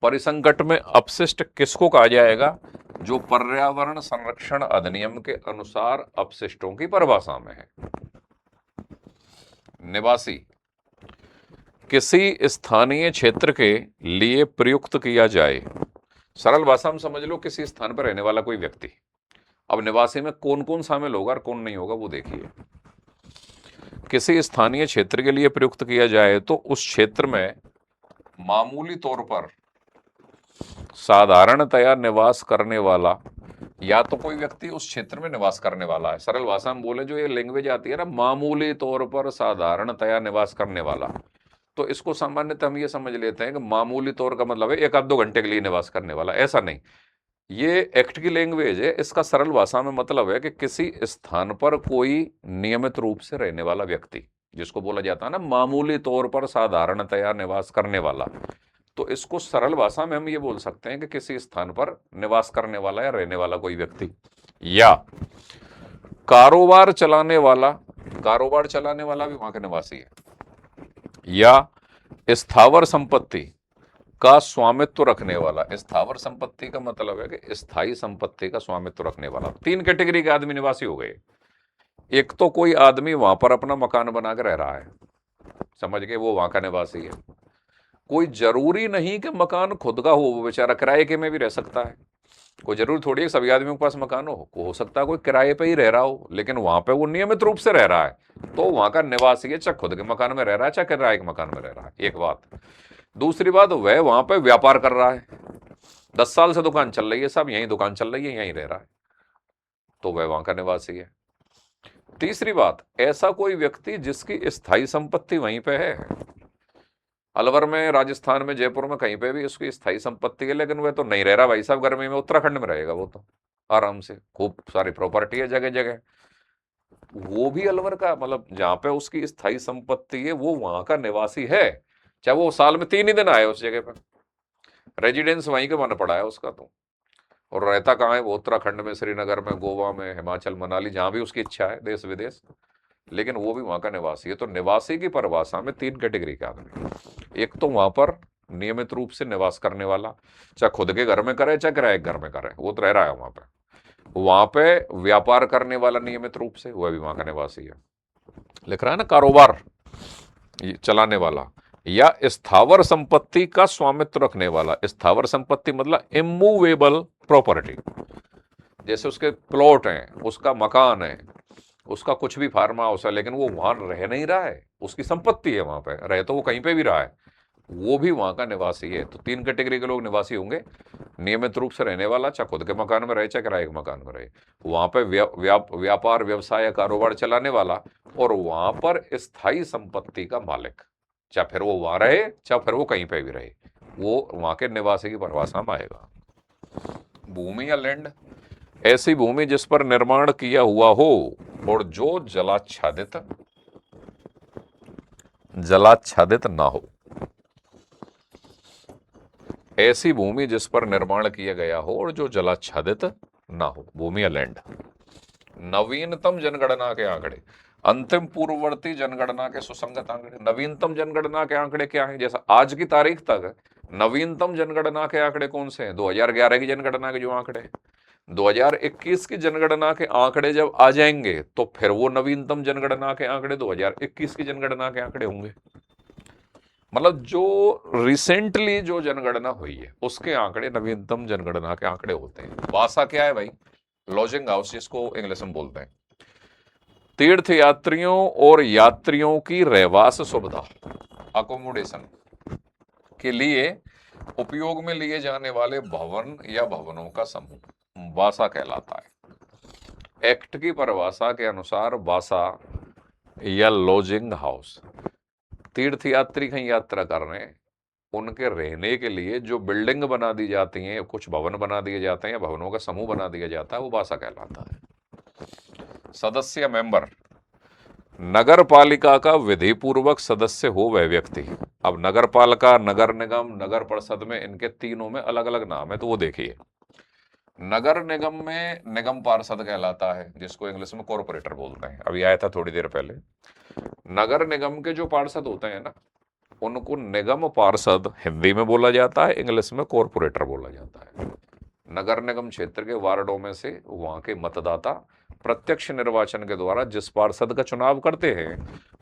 A: परिसंकट में अपशिष्ट किसको कहा जाएगा? जो पर्यावरण संरक्षण अधिनियम के अनुसार अपशिष्टों की परिभाषा में है। निवासी, किसी स्थानीय क्षेत्र के लिए प्रयुक्त किया जाए, सरल भाषा में समझ लो किसी स्थान पर रहने वाला कोई व्यक्ति। अब निवासी में कौन कौन शामिल होगा और कौन नहीं होगा वो देखिए। किसी स्थानीय क्षेत्र के लिए प्रयुक्त किया जाए तो उस क्षेत्र में मामूली तौर पर साधारणतया निवास करने वाला, या तो कोई व्यक्ति उस क्षेत्र में निवास करने वाला है, सरल भाषा में बोले जो ये लैंग्वेज आती है ना, मामूली तौर पर साधारणतया निवास करने वाला, तो इसको सामान्यतः हम ये समझ लेते हैं कि मामूली तौर का मतलब है 1-2 घंटे के लिए निवास करने वाला। ऐसा नहीं, ये एक्ट की लैंग्वेज है। इसका सरल भाषा में मतलब है कि किसी स्थान पर कोई नियमित रूप से रहने वाला व्यक्ति, जिसको बोला जाता है ना मामूली तौर पर साधारणतया निवास करने वाला, तो इसको सरल भाषा में हम ये बोल सकते हैं कि किसी स्थान पर निवास करने वाला या रहने वाला कोई व्यक्ति, या कारोबार चलाने वाला, कारोबार चलाने वाला भी वहां का निवासी है, या स्थावर संपत्ति का स्वामित्व रखने वाला। स्थावर संपत्ति का मतलब है कि स्थायी संपत्ति का स्वामित्व रखने वाला। 3 कैटेगरी के आदमी निवासी हो गए। एक तो कोई आदमी वहां पर अपना मकान बना के रह रहा है, समझ गए, वो वहां का निवासी है। कोई जरूरी नहीं कि मकान खुद का हो, वो बेचारा किराए के में भी रह सकता है। कोई जरूरी थोड़ी है सभी आदमियों के पास मकान हो सकता है कोई किराए पे ही रह रहा हो, लेकिन वहां पे वो नियमित रूप से रह रहा है, तो वहां का निवासी है, चाहे खुद के मकान में रह रहा है चाहे किराए के मकान में रह रहा है, एक बात। दूसरी बात, वह वहां पे व्यापार कर रहा है, 10 साल से दुकान चल रही है, सब यही दुकान चल रही है, यहीं रह रहा है, तो वह वहां का निवासी है। तीसरी बात, ऐसा कोई व्यक्ति जिसकी स्थायी संपत्ति वहीं पे है, अलवर में, राजस्थान में, जयपुर में, कहीं पे भी उसकी स्थायी संपत्ति है, लेकिन वह तो नहीं रह रहा भाई साहब गर्मी में, उत्तराखंड में रहेगा वो तो आराम से, खूब सारी प्रॉपर्टी है जगह जगह, वो भी अलवर का, मतलब जहां पे उसकी स्थायी संपत्ति है वो वहां का निवासी है, चाहे वो साल में 3 ही दिन आए उस जगह पर, रेजिडेंस वहीं के बन पड़ा है उसका तो, और रहता कहाँ है वो, उत्तराखंड में, श्रीनगर में, गोवा में, हिमाचल, मनाली, जहां भी उसकी इच्छा है, देश विदेश, लेकिन वो भी वहां का निवासी है। तो निवासी की परिभाषा में 3 कैटेगरी के आदमी, एक तो वहां पर नियमित रूप से निवास करने वाला, चाहे खुद के घर में करे चाहे किराए के घर में करे, वो तो रह रहा है वहां पे व्यापार करने वाला नियमित रूप से, वह भी वहां का निवासी है, लिख रहा है ना, कारोबार चलाने वाला, या स्थावर संपत्ति का स्वामित्व रखने वाला। स्थावर संपत्ति मतलब इमूवेबल प्रॉपर्टी, जैसे उसके प्लॉट हैं, उसका मकान है, उसका कुछ भी फार्म हाउस है, लेकिन वो वहां रह नहीं रहा है, उसकी संपत्ति है, वहां पे रहे तो वो कहीं पे भी रहा है, वो भी वहां का निवासी है। तो 3 कैटेगरी के लोग निवासी होंगे, नियमित रूप से रहने वाला, चाहे खुद के मकान में रहे चाहे किराए के मकान में रहे, वहां पे व्यापार व्यवसाय कारोबार चलाने वाला, और वहां पर स्थायी संपत्ति का मालिक, चाहे फिर वो वहां रहे चाहे फिर वो कहीं पे भी रहे, वो वहां के निवासी की परिभाषा में आएगा। भूमि या लैंड, ऐसी भूमि जिस पर निर्माण किया हुआ हो और जो जलाच्छादित ना हो, ऐसी भूमि जिस पर निर्माण किया गया हो और जो जलाच्छादित ना हो, भूमि या लैंड। नवीनतम जनगणना के आंकड़े, अंतिम पूर्ववर्ती जनगणना के सुसंगत आंकड़े। नवीनतम जनगणना के आंकड़े क्या हैं, जैसा आज की तारीख तक नवीनतम जनगणना के आंकड़े कौन से हैं, 2011 की जनगणना के जो आंकड़े, 2021 की जनगणना के आंकड़े जब आ जाएंगे तो फिर वो नवीनतम जनगणना के आंकड़े 2021 की जनगणना के आंकड़े होंगे। मतलब जो रिसेंटली जो जनगणना हुई है उसके आंकड़े नवीनतम जनगणना के आंकड़े होते हैं। वासा क्या है भाई, लॉजिंग हाउस जिसको इंग्लिश में बोलते हैं, तीर्थ यात्रियों और यात्रियों की रहवास सुविधा, अकोमोडेशन के लिए उपयोग में लिए जाने वाले भवन या भवनों का समूह वासा कहलाता है। एक्ट की परिभाषा के अनुसार वासा या लॉजिंग हाउस, तीर्थ यात्री कहीं यात्रा कर रहे हैं, उनके रहने के लिए जो बिल्डिंग बना दी जाती हैं, कुछ भवन बना दिए जाते हैं या भवनों का समूह बना दिया जाता है, वो वासा कहलाता है। सदस्य मेंबर, नगर पालिका का विधि पूर्वक सदस्य हो वह व्यक्ति। अब नगर पालिका, नगर निगम, नगर परिषद में इनके तीनों में अलग अलग नाम है, तो वो देखिए। नगर निगम में निगम पार्षद कहलाता है, जिसको इंग्लिश में कॉर्पोरेटर बोलते हैं, अभी आया था थोड़ी देर पहले। नगर निगम के जो पार्षद होते हैं ना, उनको निगम पार्षद हिंदी में बोला जाता है, इंग्लिश में कॉर्पोरेटर बोला जाता है। नगर निगम क्षेत्र के वार्डों में से वहां के मतदाता प्रत्यक्ष निर्वाचन के द्वारा जिस पार्षद का चुनाव करते हैं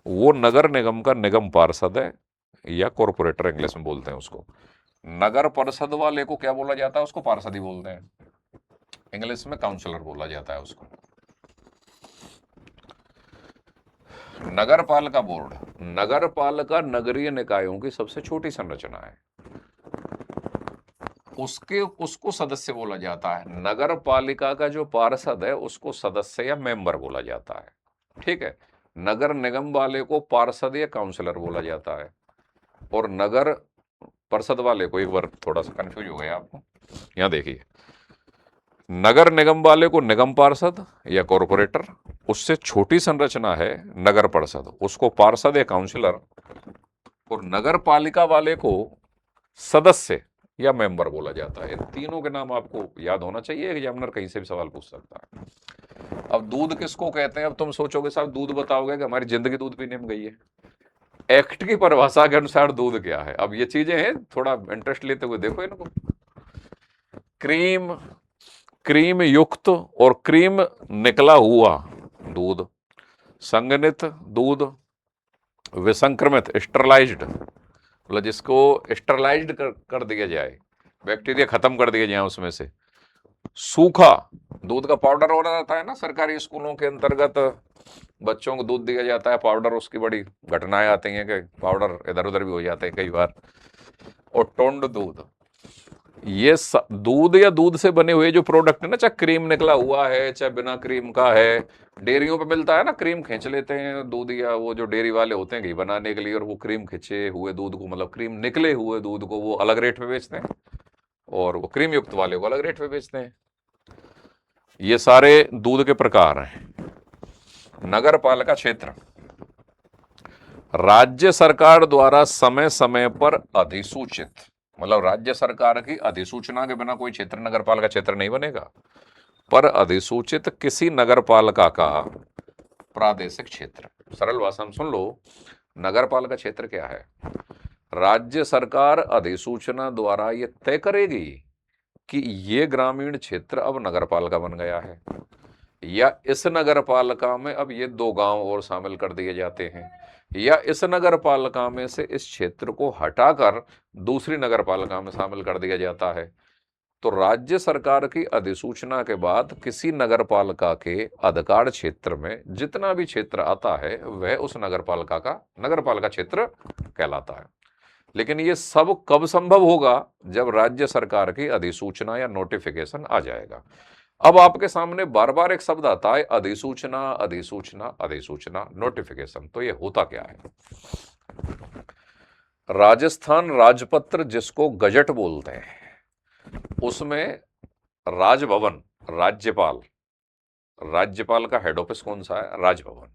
A: वो नगर निगम का निगम पार्षद है, या कॉर्पोरेटर इंग्लिश में बोलते हैं उसको। नगर परिषद वाले को क्या बोला जाता है, उसको पार्षद ही बोलते हैं, इंग्लिश में काउंसलर बोला जाता है उसको। नगर पालिका बोर्ड, नगर पालिका नगरीय निकायों की सबसे छोटी संरचना है, उसको सदस्य बोला जाता है। नगर पालिका का जो पार्षद है उसको सदस्य या मेंबर बोला जाता है, ठीक है। नगर निगम वाले को पार्षद या काउंसलर बोला जाता है, और नगर परिषद वाले को, एक बार थोड़ा सा कंफ्यूज हो गया आपको, यहां देखिए, नगर निगम वाले को निगम पार्षद या कॉर्पोरेटर, उससे छोटी संरचना है नगर परिषद, उसको पार्षद या काउंसलर, और नगर पालिका वाले को सदस्य या मेंबर बोला जाता है। इन तीनों के नाम आपको याद होना चाहिए, एग्जामिनर कहीं से भी सवाल पूछ सकता है। अब दूध किसको कहते हैं, अब तुम सोचोगे साहब दूध बताओगे कि हमारी जिंदगी दूध पीने में गई है। एक्ट की परिभाषा के अनुसार दूध क्या है, अब ये चीजें हैं, थोड़ा इंटरेस्ट लेते हुए देखो इनको। क्रीम, क्रीम युक्त और क्रीम निकला हुआ दूध, संघनित दूध, विसंक्रमित स्टरलाइज्ड, मतलब जिसको स्टरलाइज्ड कर दिया जाए, बैक्टीरिया खत्म कर दिया जाए उसमें से, सूखा दूध का पाउडर हो जाता है ना, सरकारी स्कूलों के अंतर्गत बच्चों को दूध दिया जाता है पाउडर, उसकी बड़ी घटनाएं आती हैं कि पाउडर इधर उधर भी हो जाते हैं कई बार। और टोंड दूध, ये दूध या दूध से बने हुए जो प्रोडक्ट है ना, चाहे क्रीम निकला हुआ है चाहे बिना क्रीम का है, डेयरियों पे मिलता है ना, क्रीम खींच लेते हैं दूध, या वो जो डेयरी वाले होते हैं घी बनाने के लिए, और वो क्रीम खींचे हुए दूध को, मतलब क्रीम निकले हुए दूध को वो अलग रेट पे बेचते हैं, और वो क्रीम युक्त वाले को अलग रेट पे बेचते हैं। ये सारे दूध के प्रकार हैं। नगर पालिका क्षेत्र, राज्य सरकार द्वारा समय समय पर अधिसूचित, मतलब राज्य सरकार की अधिसूचना के बिना कोई क्षेत्र नगर पालिका क्षेत्र नहीं बनेगा, पर अधिसूचित किसी नगर पालिका का प्रादेशिक क्षेत्र। सरल भाषा में सुन लो, नगर पालिका क्षेत्र क्या है? राज्य सरकार अधिसूचना द्वारा ये तय करेगी कि ये ग्रामीण क्षेत्र अब नगर पालिका बन गया है, या इस नगर पालिका में अब ये 2 गांव और शामिल कर दिए जाते हैं, या इस नगर पालिका में से इस क्षेत्र को हटाकर दूसरी नगर पालिका में शामिल कर दिया जाता है। तो राज्य सरकार की अधिसूचना के बाद किसी नगर पालिका के अधिकार क्षेत्र में जितना भी क्षेत्र आता है वह उस नगर पालिका का नगर पालिका क्षेत्र कहलाता है। लेकिन ये सब कब संभव होगा? जब राज्य सरकार की अधिसूचना या नोटिफिकेशन आ जाएगा। अब आपके सामने बार बार एक शब्द आता है, अधिसूचना अधिसूचना अधिसूचना, नोटिफिकेशन। तो ये होता क्या है? राजस्थान राजपत्र, जिसको गजट बोलते हैं, उसमें राजभवन, राज्यपाल का हेड ऑफिस कौन सा है? राजभवन।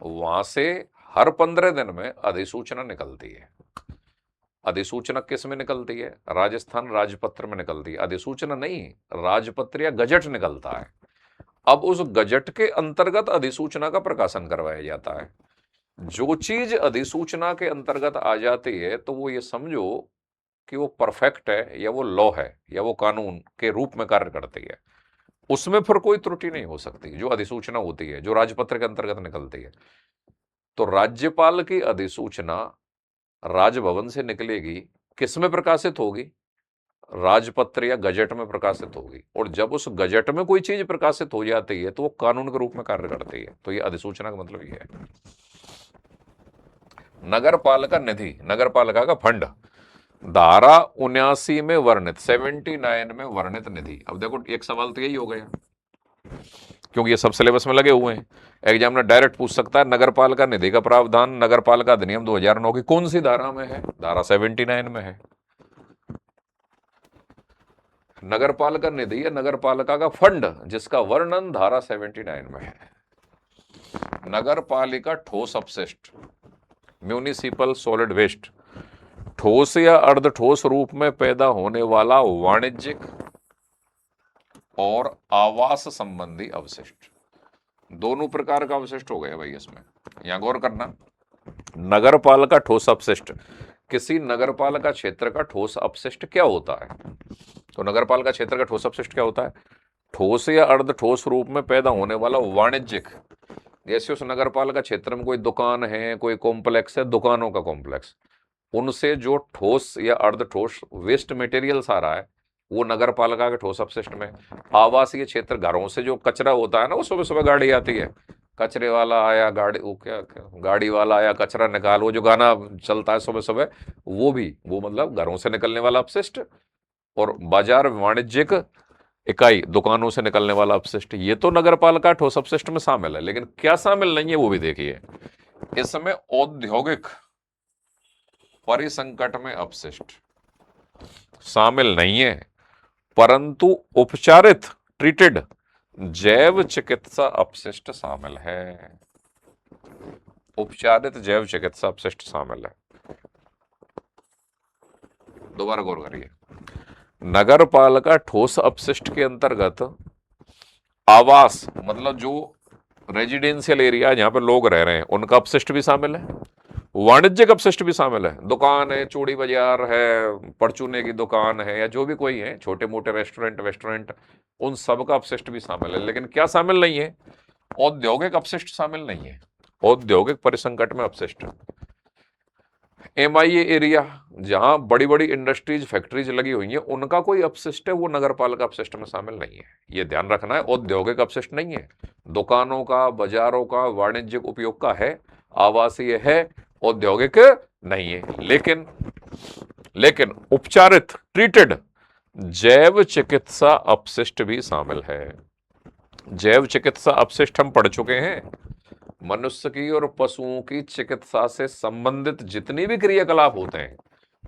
A: वहां से हर 15 दिन में अधिसूचना निकलती है। अधिसूचना किस में निकलती है? राजस्थान राजपत्र में निकलती है। अधिसूचना नहीं, राजपत्र या गजट निकलता है। अब उस गजट के अंतर्गत अधिसूचना का प्रकाशन करवाया जाता है। जो चीज अधिसूचना के अंतर्गत आ जाती है तो वो ये समझो कि वो परफेक्ट है, या वो लॉ है, या वो कानून के रूप में कार्य करती है। उसमें फिर कोई त्रुटि नहीं हो सकती जो अधिसूचना होती है, जो राजपत्र के अंतर्गत निकलती है। तो राज्यपाल की अधिसूचना राजभवन से निकलेगी, किस में प्रकाशित होगी? राजपत्र या गजट में प्रकाशित होगी। और जब उस गजट में कोई चीज प्रकाशित हो जाती है तो वो कानून के रूप में कार्य करती है। तो ये अधिसूचना का मतलब ये है। नगर पालिका निधि, नगर पालिका का फंड, धारा 79 में वर्णित, 79 में वर्णित निधि। अब देखो एक सवाल तो यही हो गया, क्योंकि ये सब सिलेबस में लगे हुए हैं। एग्जामिनर डायरेक्ट पूछ सकता है नगर पालिका निधि का प्रावधान नगर पालिका अधिनियम 2009 की कौन सी धारा में है? धारा 79 में है। नगर पालिका निधि या नगर पालिका का फंड, जिसका वर्णन धारा 79 में है। नगर पालिका ठोस अपशिष्ट, म्यूनिसिपल सॉलिड वेस्ट, ठोस या अर्ध ठोस रूप में पैदा होने वाला वाणिज्यिक और आवास संबंधी अवशिष्ट, दोनों प्रकार का अवशिष्ट हो गया भाई इसमें। यहां गौर करना, नगर पालिका ठोस अपशिष्ट, किसी नगर पालिका क्षेत्र का ठोस अपशिष्ट क्या होता है? तो नगर पालिका क्षेत्र का ठोस अपशिष्ट क्या होता है? ठोस या अर्ध ठोस रूप में पैदा होने वाला वाणिज्यिक, जैसे उस नगर पालिका क्षेत्र में कोई दुकान है, कोई कॉम्प्लेक्स है, दुकानों का कॉम्प्लेक्स, उनसे जो ठोस या अर्ध ठोस वेस्ट मटेरियल सारा है वो नगर पालिका के ठोस अपशिष्ट में। आवासीय क्षेत्र, घरों से जो कचरा होता है ना, वो सुबह सुबह गाड़ी आती है, कचरे वाला आया, गाड़ी वो क्या गाड़ी वाला आया, कचरा निकाल, वो जो गाना चलता है सुबह सुबह, वो भी वो मतलब घरों से निकलने वाला अपशिष्ट। और बाजार वाणिज्यिक इकाई, दुकानों से निकलने वाला अपशिष्ट, ये तो नगर पालिका ठोस अपशिष्ट में शामिल है। लेकिन क्या शामिल नहीं है वो भी देखिए। इसमें औद्योगिक परिसंकट में अपशिष्ट शामिल नहीं है, परंतु उपचारित ट्रीटेड जैव चिकित्सा अपशिष्ट शामिल है। उपचारित जैव चिकित्सा अपशिष्ट शामिल है। दोबारा गौर करिए, नगर पालिका ठोस अपशिष्ट के अंतर्गत आवास, मतलब जो रेजिडेंशियल एरिया जहां पर लोग रह रहे हैं उनका अपशिष्ट भी शामिल है, वाणिज्यिक अपशिष्ट भी शामिल है, दुकान है, चूड़ी बाजार है, परचूने की दुकान है, या जो भी कोई है, छोटे मोटे रेस्टोरेंट, उन सब का अपशिष्ट भी शामिल है। लेकिन क्या शामिल नहीं है? औद्योगिक अपशिष्ट शामिल नहीं है। औद्योगिक परिसंकट में अपशिष्ट, MIA एरिया जहां बड़ी बड़ी इंडस्ट्रीज फैक्ट्रीज लगी हुई हैं, उनका कोई अपशिष्ट है वो नगर पालिका अपशिष्ट में शामिल नहीं है। ये ध्यान रखना है, औद्योगिक अपशिष्ट नहीं है। दुकानों का, बाजारों का, वाणिज्यिक उपयोग का है, आवासीय है, औद्योगिक नहीं है। लेकिन उपचारित, ट्रीटेड जैव चिकित्सा अपशिष्ट भी शामिल है। जैव चिकित्सा अपशिष्ट हम पढ़ चुके हैं। मनुष्य की और पशुओं की चिकित्सा से संबंधित जितनी भी क्रियाकलाप होते हैं,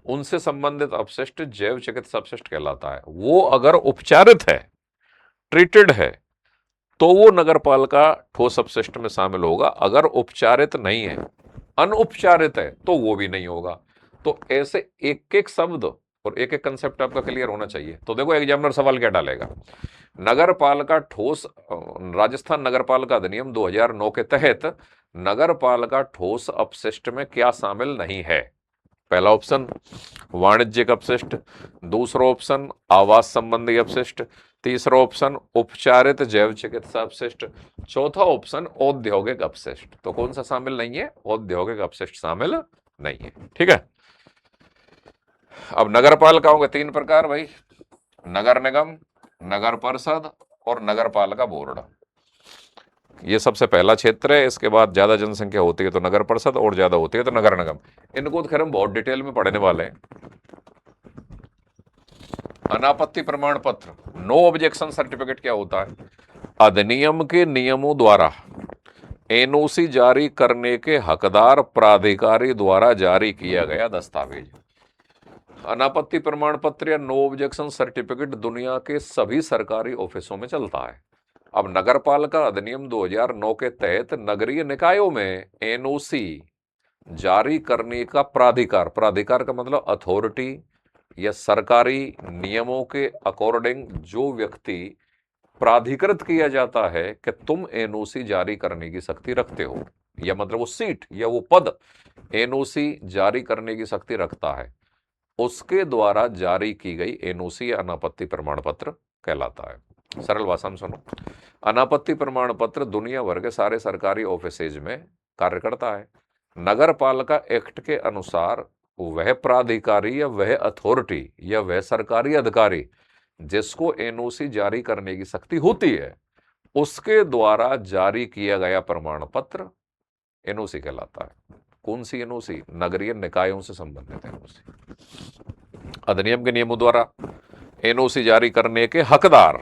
A: उनसे संबंधित अपशिष्ट जैव चिकित्सा अपशिष्ट कहलाता है। वो अगर उपचारित है, ट्रीटेड है, तो वो नगरपालिका ठोस अपशिष्ट में शामिल होगा। अगर उपचारित नहीं है, अनुपचारित है, तो वो भी नहीं होगा। तो ऐसे एक एक शब्द और एक एक कंसेप्ट आपका क्लियर होना चाहिए। तो देखो एग्जामिनर सवाल क्या डालेगा। नगरपालिका ठोस, राजस्थान नगरपालिका अधिनियम 2009 के तहत नगरपालिका ठोस अपशिष्ट में क्या शामिल नहीं है? पहला ऑप्शन वाणिज्यिक अपशिष्ट, दूसरा ऑप्शन आवास संबंधी अपशिष्ट, तीसरा ऑप्शन उपचारित जैव चिकित्सा अपशिष्ट, चौथा ऑप्शन औद्योगिक अपशिष्ट। तो कौन सा शामिल नहीं है? औद्योगिक अपशिष्ट शामिल नहीं है। ठीक है। अब नगर पालिकाओं के 3 प्रकार भाई, नगर निगम, नगर परिषद और नगर पालिका बोर्ड। ये सबसे पहला क्षेत्र है। इसके बाद ज्यादा जनसंख्या होती है तो नगर परिषद, और ज्यादा होती है तो नगर निगम। इनको तो खैर हम बहुत डिटेल में पढ़ने वाले हैं। अनापत्ति प्रमाण पत्र, नो ऑब्जेक्शन सर्टिफिकेट क्या होता है? अधिनियम के नियमों द्वारा NOC जारी करने के हकदार प्राधिकारी द्वारा जारी किया गया दस्तावेज। अनापत्ति प्रमाण पत्र या नो ऑब्जेक्शन सर्टिफिकेट दुनिया के सभी सरकारी ऑफिसों में चलता है। अब नगरपालिका अधिनियम 2009 के तहत नगरीय निकायों में NOC जारी करने का प्राधिकार, प्राधिकार का मतलब अथॉरिटी, या सरकारी नियमों के अकॉर्डिंग जो व्यक्ति प्राधिकृत किया जाता है कि तुम NOC जारी करने की शक्ति रखते हो, या मतलब वो सीट या वो पद NOC जारी करने की शक्ति रखता है, उसके द्वारा जारी की गई NOC या अनापत्ति प्रमाण पत्र कहलाता है। सरल भाषा में सुनो, अनापत्ति प्रमाण पत्र दुनिया भर के सारे सरकारी ऑफिसेज में कार्य करता है। नगर पालिका एक्ट के अनुसार वह प्राधिकारी या वह अथॉरिटी या वह सरकारी अधिकारी जिसको NOC जारी करने की शक्ति होती है, उसके द्वारा जारी किया गया प्रमाण पत्र NOC कहलाता है। कौन सी NOC? नगरीय निकायों से संबंधित NOC। अधिनियम के नियमों द्वारा NOC जारी करने के हकदार,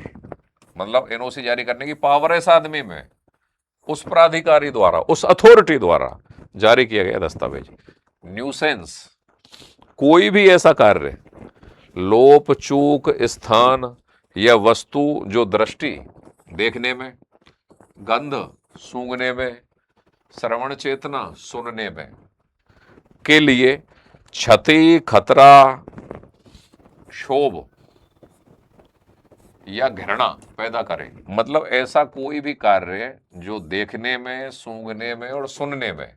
A: मतलब NOC जारी करने की पावर है इस आदमी में, उस प्राधिकारी द्वारा, उस अथॉरिटी द्वारा जारी किया गया दस्तावेज। न्यूसेंस, कोई भी ऐसा कार्य, लोप, चूक, स्थान या वस्तु जो दृष्टि देखने में, गंध सूंघने में, श्रवण चेतना सुनने में के लिए क्षति, खतरा, क्षोभ या घृणा पैदा करे। मतलब ऐसा कोई भी कार्य जो देखने में, सूंघने में और सुनने में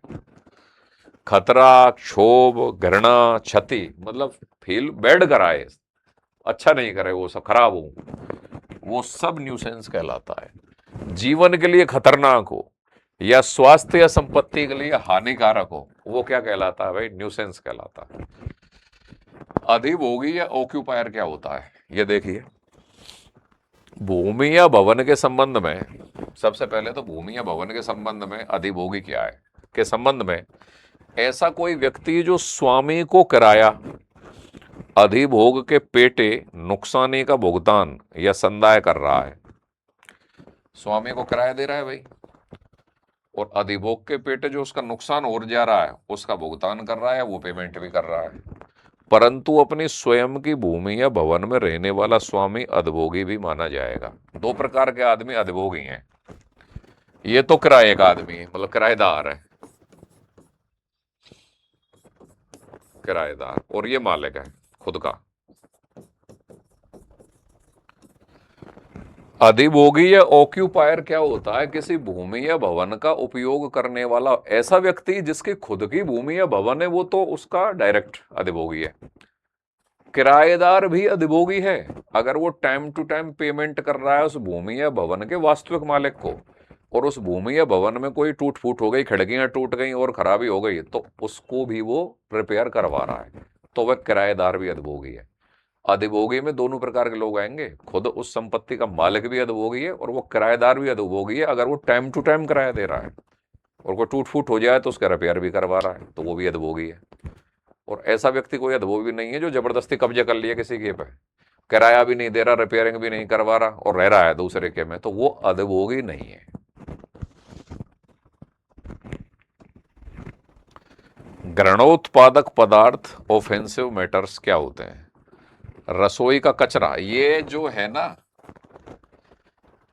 A: खतरा, क्षोभ, घृणा, क्षति, मतलब फील बैड कराए, अच्छा नहीं करे, वो सब खराब हो, वो सब न्यूसेंस कहलाता है। जीवन के लिए खतरनाक हो या स्वास्थ्य या संपत्ति के लिए हानिकारक हो, वो क्या कहलाता है भाई? न्यूसेंस कहलाता है। अधिभोगी या ऑक्यूपायर क्या होता है? ये देखिए, भूमि या भवन के संबंध में, सबसे पहले तो भूमि या भवन के संबंध में अधिभोगी क्या है के संबंध में ऐसा कोई व्यक्ति जो स्वामी को किराया, अधिभोग के पेटे नुकसानी का भुगतान या संदाय कर रहा है। स्वामी को किराया दे रहा है भाई, और अधिभोग के पेटे जो उसका नुकसान हो जा रहा है उसका भुगतान कर रहा है, वो पेमेंट भी कर रहा है। परंतु अपनी स्वयं की भूमि या भवन में रहने वाला स्वामी अधिभोगी भी माना जाएगा। 2 प्रकार के आदमी अधिभोगी हैं। ये तो किराए का आदमी है, मतलब किराएदार है, किराएदार, और ये मालिक है खुद का। अधिभोगी या ऑक्यूपायर क्या होता है? किसी भूमि या भवन का उपयोग करने वाला ऐसा व्यक्ति जिसकी खुद की भूमि या भवन है, वो तो उसका डायरेक्ट अधिभोगी है। किराएदार भी अधिभोगी है अगर वो टाइम टू टाइम पेमेंट कर रहा है उस भूमि या भवन के वास्तविक मालिक को, और उस भूमि या भवन में कोई टूट फूट हो गई, खिड़कियां टूट गई और खराबी हो गई, तो उसको भी वो रिपेयर करवा रहा है, तो वह किराएदार भी अधिभोगी है। अधिभोगी में दोनों प्रकार के लोग आएंगे, खुद उस संपत्ति का मालिक भी अधिभोगी है और वो किराएदार भी अधिभोगी है। अगर वो टाइम टू टाइम किराया दे रहा है और कोई टूट फूट हो जाए तो उसका रिपेयर भी करवा रहा है, तो वो भी अधिभोगी है। और ऐसा व्यक्ति कोई अधिभोगी नहीं है जो जबरदस्ती कब्जे कर लिया किसी के पे, किराया भी नहीं दे रहा, रिपेयरिंग भी नहीं करवा रहा और रह रहा है दूसरे के में, तो वो अधिभोगी नहीं है। घृणोत्पादक पदार्थ ऑफेंसिव मैटर्स क्या होते हैं? रसोई का कचरा, ये जो है ना,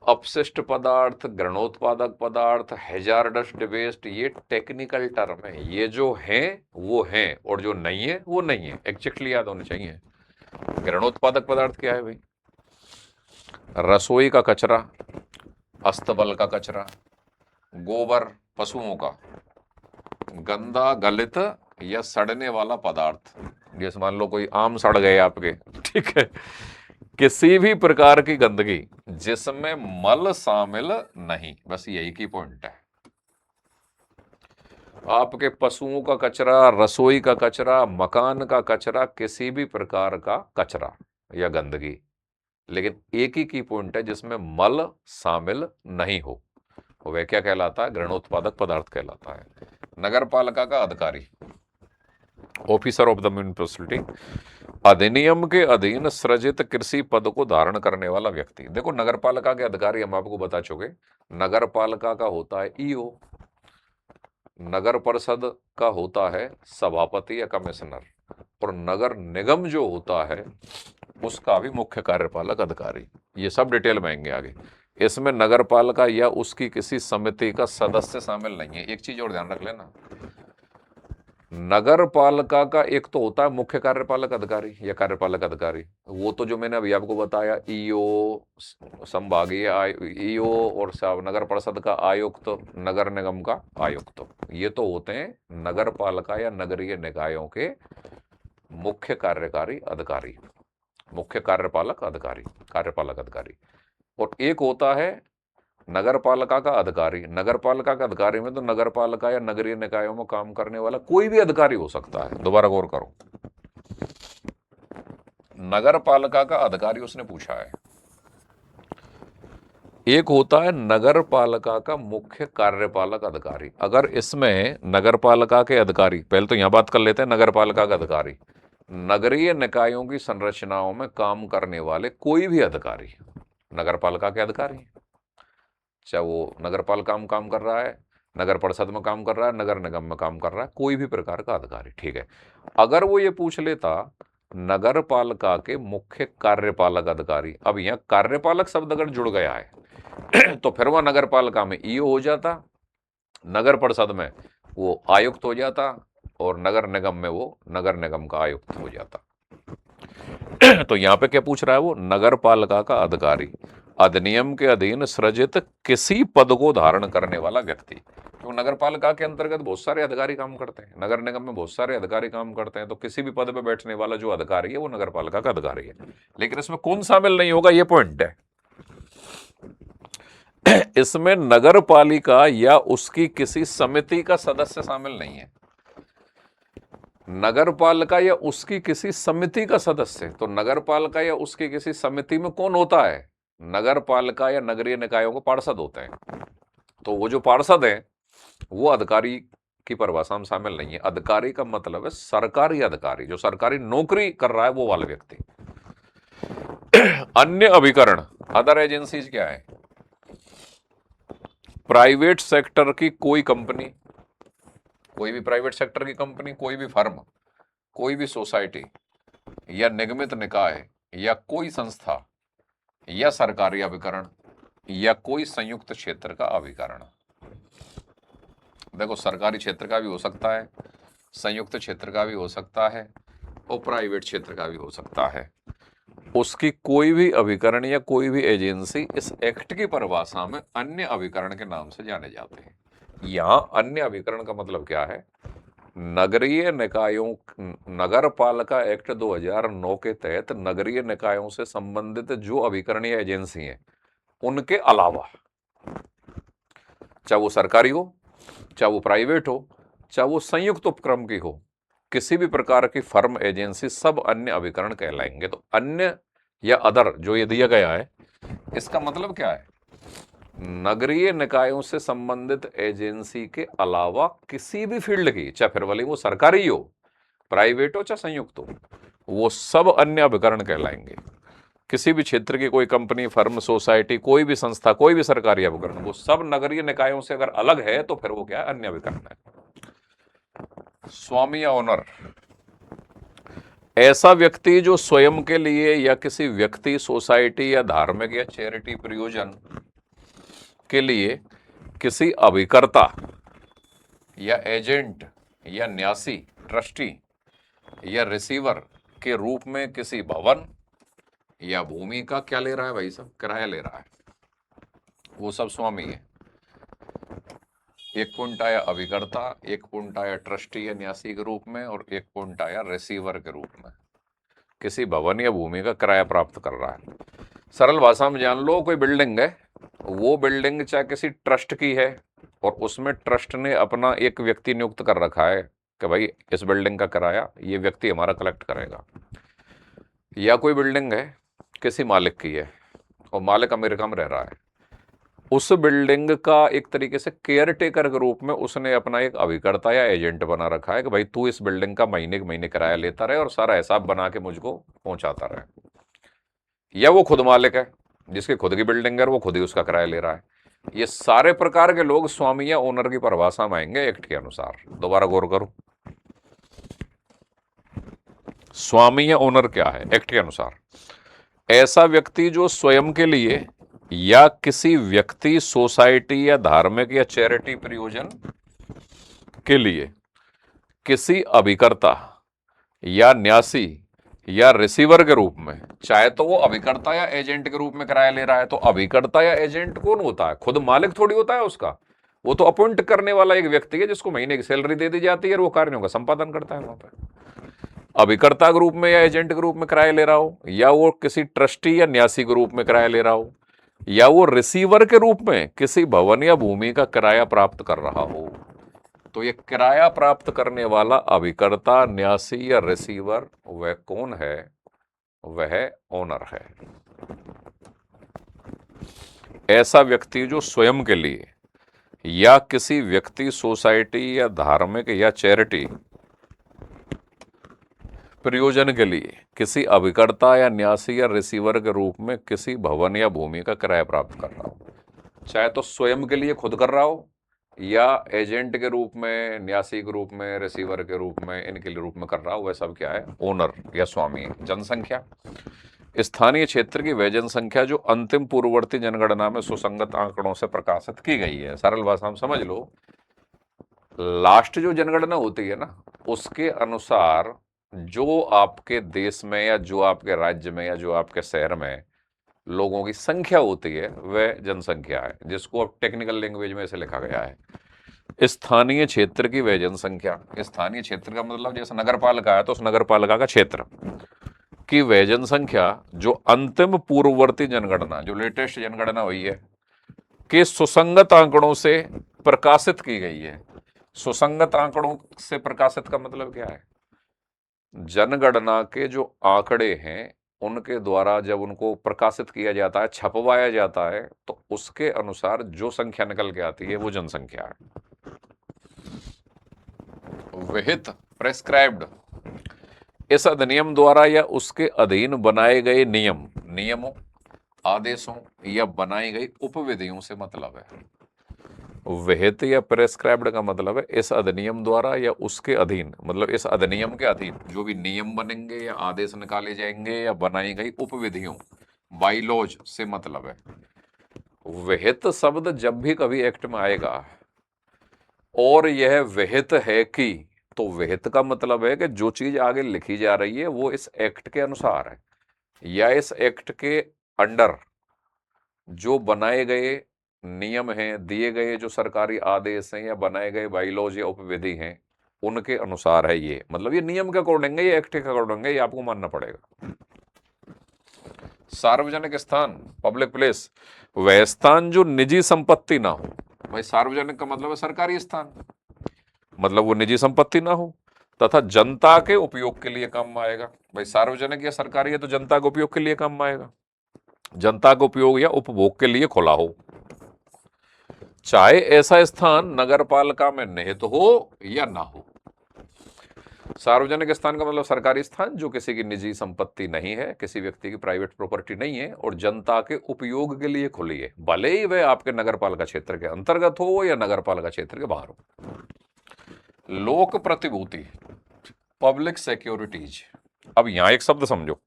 A: अपशिष्ट पदार्थ, घृणोत्पादक पदार्थ, हैजार्डस वेस्ट, ये टेक्निकल टर्म है। ये जो है वो है और जो नहीं है वो नहीं है, एग्जैक्टली याद होने चाहिए। घृणोत्पादक पदार्थ क्या है भाई? रसोई का कचरा, अस्तबल का कचरा, गोबर पशुओं का, गंदा गलित या सड़ने वाला पदार्थ, जैसे मान लो कोई आम सड़ गए आपके, ठीक है, किसी भी प्रकार की गंदगी जिसमें मल शामिल नहीं, बस यही की पॉइंट है। आपके पशुओं का कचरा, रसोई का कचरा, मकान का कचरा, किसी भी प्रकार का कचरा या गंदगी, लेकिन एक ही की पॉइंट है जिसमें मल शामिल नहीं हो, वह क्या कहलाता है? घृणोत्पादक पदार्थ कहलाता है। नगर पालिका का अधिकारी, ऑफिसर ऑफ द म्युनिसिपैलिटी, अधिनियम के अधीन सृजित कृषि पद को धारण करने वाला व्यक्ति। देखो, नगर पालिका के अधिकारी हम आपको बता चुके, नगर पालिका का होता है ईओ, नगर परिषद का होता है सभापति या कमिश्नर, और नगर निगम जो होता है उसका भी मुख्य कार्यपालक अधिकारी। ये सब डिटेल में आएंगे आगे। इसमें नगर पालिका या उसकी किसी समिति का सदस्य शामिल नहीं है। एक चीज और ध्यान रख लेना, नगर पालिका का एक तो होता है मुख्य कार्यपालक अधिकारी या कार्यपालक अधिकारी, वो तो जो मैंने अभी आपको बताया, ईओ, संभागीय ईओ, और नगर परिषद का आयुक्त, नगर निगम का आयुक्त, ये तो होते हैं नगर पालिका या नगरीय निकायों के मुख्य कार्यकारी अधिकारी, मुख्य कार्यपालक अधिकारी, कार्यपालक अधिकारी। और एक होता है नगर पालिका का अधिकारी। नगर पालिका का अधिकारी में तो नगर पालिका या नगरीय निकायों में काम करने वाला कोई भी अधिकारी हो सकता है। दोबारा गौर करो, नगर पालिका का अधिकारी उसने पूछा है। एक होता है नगर पालिका का मुख्य कार्यपालक अधिकारी। अगर इसमें नगर पालिका के अधिकारी, पहले तो यहां बात कर लेते हैं नगर पालिका का अधिकारी, नगरीय निकायों की संरचनाओं में काम करने वाले कोई भी अधिकारी नगर पालिका के अधिकारी, चाहे वो नगर पालिका में काम कर रहा है, नगर परिषद में काम कर रहा है, नगर निगम में काम कर रहा है, कोई भी प्रकार का अधिकारी, ठीक है। अगर वो ये पूछ लेता नगर पालिका के मुख्य कार्यपालक अधिकारी, अब यहां कार्यपालक शब्द अगर जुड़ गया है तो फिर वह नगर पालिका में ईओ हो जाता, नगर परिषद में वो आयुक्त हो जाता, और नगर निगम में वो नगर निगम का आयुक्त हो जाता। तो यहां पे क्या पूछ रहा है वो? नगर पालिका का अधिकारी, अधिनियम के अधीन सृजित किसी पद को धारण करने वाला व्यक्ति। तो नगर पालिका के अंतर्गत बहुत सारे अधिकारी काम करते हैं, नगर निगम में बहुत सारे अधिकारी काम करते हैं, तो किसी भी पद पे बैठने वाला जो अधिकारी है वो नगर पालिका का अधिकारी है। लेकिन इसमें कौन शामिल नहीं होगा, ये पॉइंट है। इसमें नगर पालिका या उसकी किसी समिति का सदस्य शामिल नहीं है। नगर पालिका या उसकी किसी समिति का सदस्य, तो नगर पालिका या उसकी किसी समिति में कौन होता है? नगर पालिका या नगरीय निकायों को पार्षद होते हैं। तो वो जो पार्षद हैं वो अधिकारी की परिभाषा में शामिल नहीं है। अधिकारी का मतलब है सरकारी अधिकारी, जो सरकारी नौकरी कर रहा है वो वाला व्यक्ति। अन्य अभिकरण, अदर एजेंसीज क्या है? प्राइवेट सेक्टर की कोई कंपनी, कोई भी प्राइवेट सेक्टर की कंपनी, कोई भी फर्म, कोई भी सोसाइटी या निगमित निकाय या कोई संस्था या सरकारी अभिकरण या कोई संयुक्त क्षेत्र का अभिकरण। देखो, सरकारी क्षेत्र का भी हो सकता है, संयुक्त क्षेत्र का भी हो सकता है, और प्राइवेट क्षेत्र का भी हो सकता है। उसकी कोई भी अभिकरण या कोई भी एजेंसी इस एक्ट की परिभाषा में अन्य अभिकरण के नाम से जाने जाते हैं। यहां अन्य अभिकरण का मतलब क्या है? नगरीय निकायों, नगर पालिका एक्ट 2009 के तहत नगरीय निकायों से संबंधित जो अभिकरण या एजेंसी हैं उनके अलावा चाहे वो सरकारी हो, चाहे वो प्राइवेट हो, चाहे वो संयुक्त उपक्रम की हो, किसी भी प्रकार की फर्म, एजेंसी, सब अन्य अभिकरण कहलाएंगे। तो अन्य या अदर जो ये दिया गया है, इसका मतलब क्या है? नगरीय निकायों से संबंधित एजेंसी के अलावा किसी भी फील्ड की, चाहे फिर भले वो सरकारी हो, प्राइवेट हो, चाहे संयुक्त हो, वो सब अन्य अभिकरण कहलाएंगे। किसी भी क्षेत्र की कोई कंपनी, फर्म, सोसाइटी, कोई भी संस्था, कोई भी सरकारी अभिकरण, वो सब नगरीय निकायों से अगर अलग है तो फिर वो क्या है? अन्य अभिकरण है। स्वामी या ओनर, ऐसा व्यक्ति जो स्वयं के लिए या किसी व्यक्ति, सोसाइटी या धार्मिक या चैरिटी प्रयोजन के लिए किसी अभिकर्ता या एजेंट या न्यासी, ट्रस्टी या रिसीवर के रूप में किसी भवन या भूमि का क्या ले रहा है भाई साहब? किराया ले रहा है, वो सब स्वामी है। एक पॉइंट आया अभिकर्ता, एक पॉइंट आया ट्रस्टी या न्यासी के रूप में, और एक पॉइंट आया रिसीवर के रूप में। किसी भवन या भूमि का किराया प्राप्त कर रहा है। सरल भाषा में जान लो, कोई बिल्डिंग है, वो बिल्डिंग चाहे किसी ट्रस्ट की है और उसमें ट्रस्ट ने अपना एक व्यक्ति नियुक्त कर रखा है कि भाई इस बिल्डिंग का किराया ये व्यक्ति हमारा कलेक्ट करेगा, या कोई बिल्डिंग है किसी मालिक की है और मालिक अमेरिका में रह रहा है, उस बिल्डिंग का एक तरीके से केयर टेकर के रूप में उसने अपना एक अभिकर्ता या एजेंट बना रखा है कि भाई तू इस बिल्डिंग का महीने के महीने किराया लेता रहे और सारा हिसाब बना के मुझको पहुंचाता रहे। या वो खुद मालिक है, जिसकी खुद की बिल्डिंग है, वो खुद ही उसका किराया ले रहा है। ये सारे प्रकार के लोग स्वामी या ओनर की परिभाषा में आएंगे एक्ट के अनुसार। दोबारा गौर करो, स्वामी या ओनर क्या है एक्ट के अनुसार? ऐसा व्यक्ति जो स्वयं के लिए या किसी व्यक्ति, सोसाइटी या धार्मिक या चैरिटी प्रयोजन के लिए किसी अभिकर्ता या न्यासी या रिसीवर के रूप में, चाहे तो वो अभिकर्ता या एजेंट के रूप में किराया ले रहा है। तो अभिकर्ता या एजेंट कौन होता है? खुद मालिक थोड़ी होता है उसका, वो तो अपॉइंट करने वाला एक व्यक्ति है जिसको महीने की सैलरी दे दी जाती है और वो कार्यों का संपादन करता है वहां पर। अभिकर्ता के रूप में या एजेंट के रूप में किराया ले रहा हो, या वो किसी ट्रस्टी या न्यासी के रूप में किराया ले रहा हो, या वो रिसीवर के रूप में किसी भवन या भूमि का किराया प्राप्त कर रहा हो, तो ये किराया प्राप्त करने वाला अभिकर्ता, न्यासी या रिसीवर वह कौन है? वह ओनर है। ऐसा व्यक्ति जो स्वयं के लिए या किसी व्यक्ति, सोसाइटी या धार्मिक या चैरिटी प्रयोजन के लिए किसी अभिकर्ता या न्यासी या रिसीवर के रूप में किसी भवन या भूमि का किराया प्राप्त कर रहा हो, चाहे तो स्वयं के लिए खुद कर रहा हो, या एजेंट के रूप में, न्यासी के रूप में, रिसीवर के रूप में, इनके रूप में कर रहा हो, वह सब क्या है? ओनर या स्वामी। जनसंख्या, स्थानीय क्षेत्र की वह जनसंख्या जो अंतिम पूर्ववर्ती जनगणना में सुसंगत आंकड़ों से प्रकाशित की गई है। सरल भाषा में समझ लो, लास्ट जो जनगणना होती है ना, उसके अनुसार जो आपके देश में या जो आपके राज्य में या जो आपके शहर में लोगों की संख्या होती है वह जनसंख्या है, जिसको अब टेक्निकल लैंग्वेज में ऐसे लिखा गया है स्थानीय क्षेत्र की वह जनसंख्या। स्थानीय क्षेत्र का मतलब जैसे नगर पालिका है तो उस नगर पालिका का क्षेत्र की वह जनसंख्या जो अंतिम पूर्ववर्ती जनगणना, जो लेटेस्ट जनगणना हुई है, के सुसंगत आंकड़ों से प्रकाशित की गई है। सुसंगत आंकड़ों से प्रकाशित का मतलब क्या है? जनगणना के जो आंकड़े हैं उनके द्वारा जब उनको प्रकाशित किया जाता है, छपवाया जाता है, तो उसके अनुसार जो संख्या निकल के आती है वो जनसंख्या है। विहित, प्रेस्क्राइब्ड, इस अधिनियम द्वारा या उसके अधीन बनाए गए नियम, नियमों, आदेशों या बनाई गई उपविधियों से मतलब है। विहित या प्रेस्क्राइब्ड का मतलब है इस अधिनियम द्वारा या उसके अधीन, मतलब इस अधिनियम के अधीन जो भी नियम बनेंगे या आदेश निकाले जाएंगे या बनाई गई उपविधियों, बाइलॉज से मतलब है। विहित शब्द जब भी कभी एक्ट में आएगा और यह विहित है कि, तो विहित का मतलब है कि जो चीज आगे लिखी जा रही है वो इस एक्ट के अनुसार है, या इस एक्ट के अंडर जो बनाए गए नियम हैं, दिए गए जो सरकारी आदेश हैं या बनाए गए बाइलॉज या उपविधि हैं उनके अनुसार है। ये मतलब ये नियम के अकॉर्डिंग है, ये एक्ट के अकॉर्डिंग है, ये आपको मानना पड़ेगा। सार्वजनिक स्थान, पब्लिक प्लेस, वह स्थान जो निजी संपत्ति ना हो, भाई सार्वजनिक का मतलब है सरकारी स्थान, मतलब वो निजी संपत्ति ना हो, तथा जनता के उपयोग के लिए काम में आएगा। भाई सार्वजनिक या सरकारी है तो जनता के उपयोग के लिए काम में आएगा, जनता के उपयोग या उपभोग के लिए खुला हो, चाहे ऐसा स्थान नगरपालिका में निहित हो या ना हो। सार्वजनिक स्थान का मतलब सरकारी स्थान जो किसी की निजी संपत्ति नहीं है, किसी व्यक्ति की प्राइवेट प्रॉपर्टी नहीं है और जनता के उपयोग के लिए खुली है, भले ही वह आपके नगरपालिका क्षेत्र के अंतर्गत हो या नगरपालिका क्षेत्र के बाहर हो। लोक प्रतिभूति, पब्लिक सिक्योरिटीज। अब यहां एक शब्द समझो,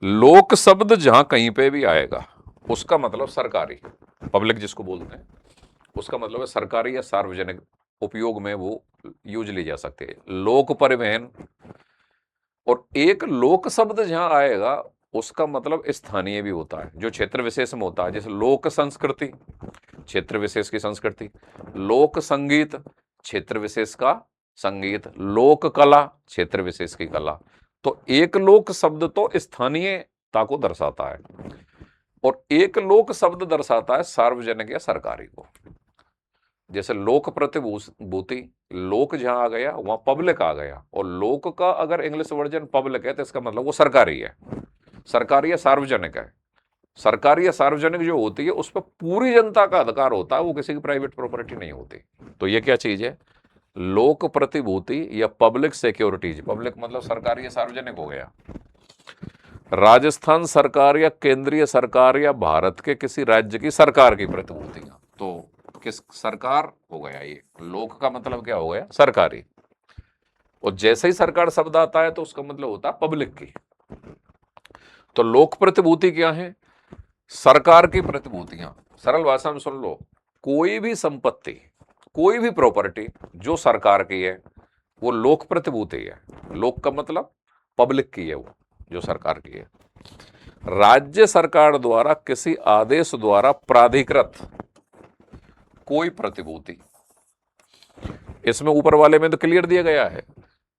A: लोक शब्द जहां कहीं पे भी आएगा उसका मतलब सरकारी, पब्लिक जिसको बोलते हैं उसका मतलब है सरकारी या सार्वजनिक उपयोग में वो यूज ली जा सकती है। लोक परिवहन, और एक लोक शब्द जहां आएगा उसका मतलब स्थानीय भी होता है, जो क्षेत्र विशेष में होता है, जैसे लोक संस्कृति क्षेत्र विशेष की संस्कृति, लोक संगीत क्षेत्र विशेष का संगीत, लोक कला क्षेत्र विशेष की कला। तो एक लोक शब्द तो स्थानीयता को दर्शाता है और एक लोक शब्द दर्शाता है सार्वजनिक या सरकारी को। जैसे लोक प्रतिभूति, लोक जहां आ गया वहां पब्लिक आ गया, और लोक का अगर इंग्लिश वर्जन पब्लिक है तो इसका मतलब वो सरकारी है, सरकारी या सार्वजनिक है। सरकारी या सार्वजनिक जो होती है उस पर पूरी जनता का अधिकार होता है, वो किसी की प्राइवेट प्रॉपर्टी नहीं होती। तो ये क्या चीज है, लोक प्रतिभूति या पब्लिक सिक्योरिटीज। पब्लिक मतलब सरकारी या सार्वजनिक हो गया। राजस्थान सरकार या केंद्रीय सरकार या भारत के किसी राज्य की सरकार की प्रतिभूतियां, तो किस सरकार हो गया ये, लोक का मतलब क्या हो गया, सरकारी। और जैसे ही सरकार शब्द आता है तो उसका मतलब होता है पब्लिक की। तो लोक प्रतिभूति क्या है, सरकार की प्रतिभूतियां। सरल भाषा में सुन लो, कोई भी संपत्ति, कोई भी प्रॉपर्टी जो सरकार की है वो लोक प्रतिभूति है। लोक का मतलब पब्लिक की है, वो जो सरकार की है। राज्य सरकार द्वारा किसी आदेश द्वारा प्राधिकृत कोई प्रतिभूति, इसमें ऊपर वाले में तो क्लियर दिया गया है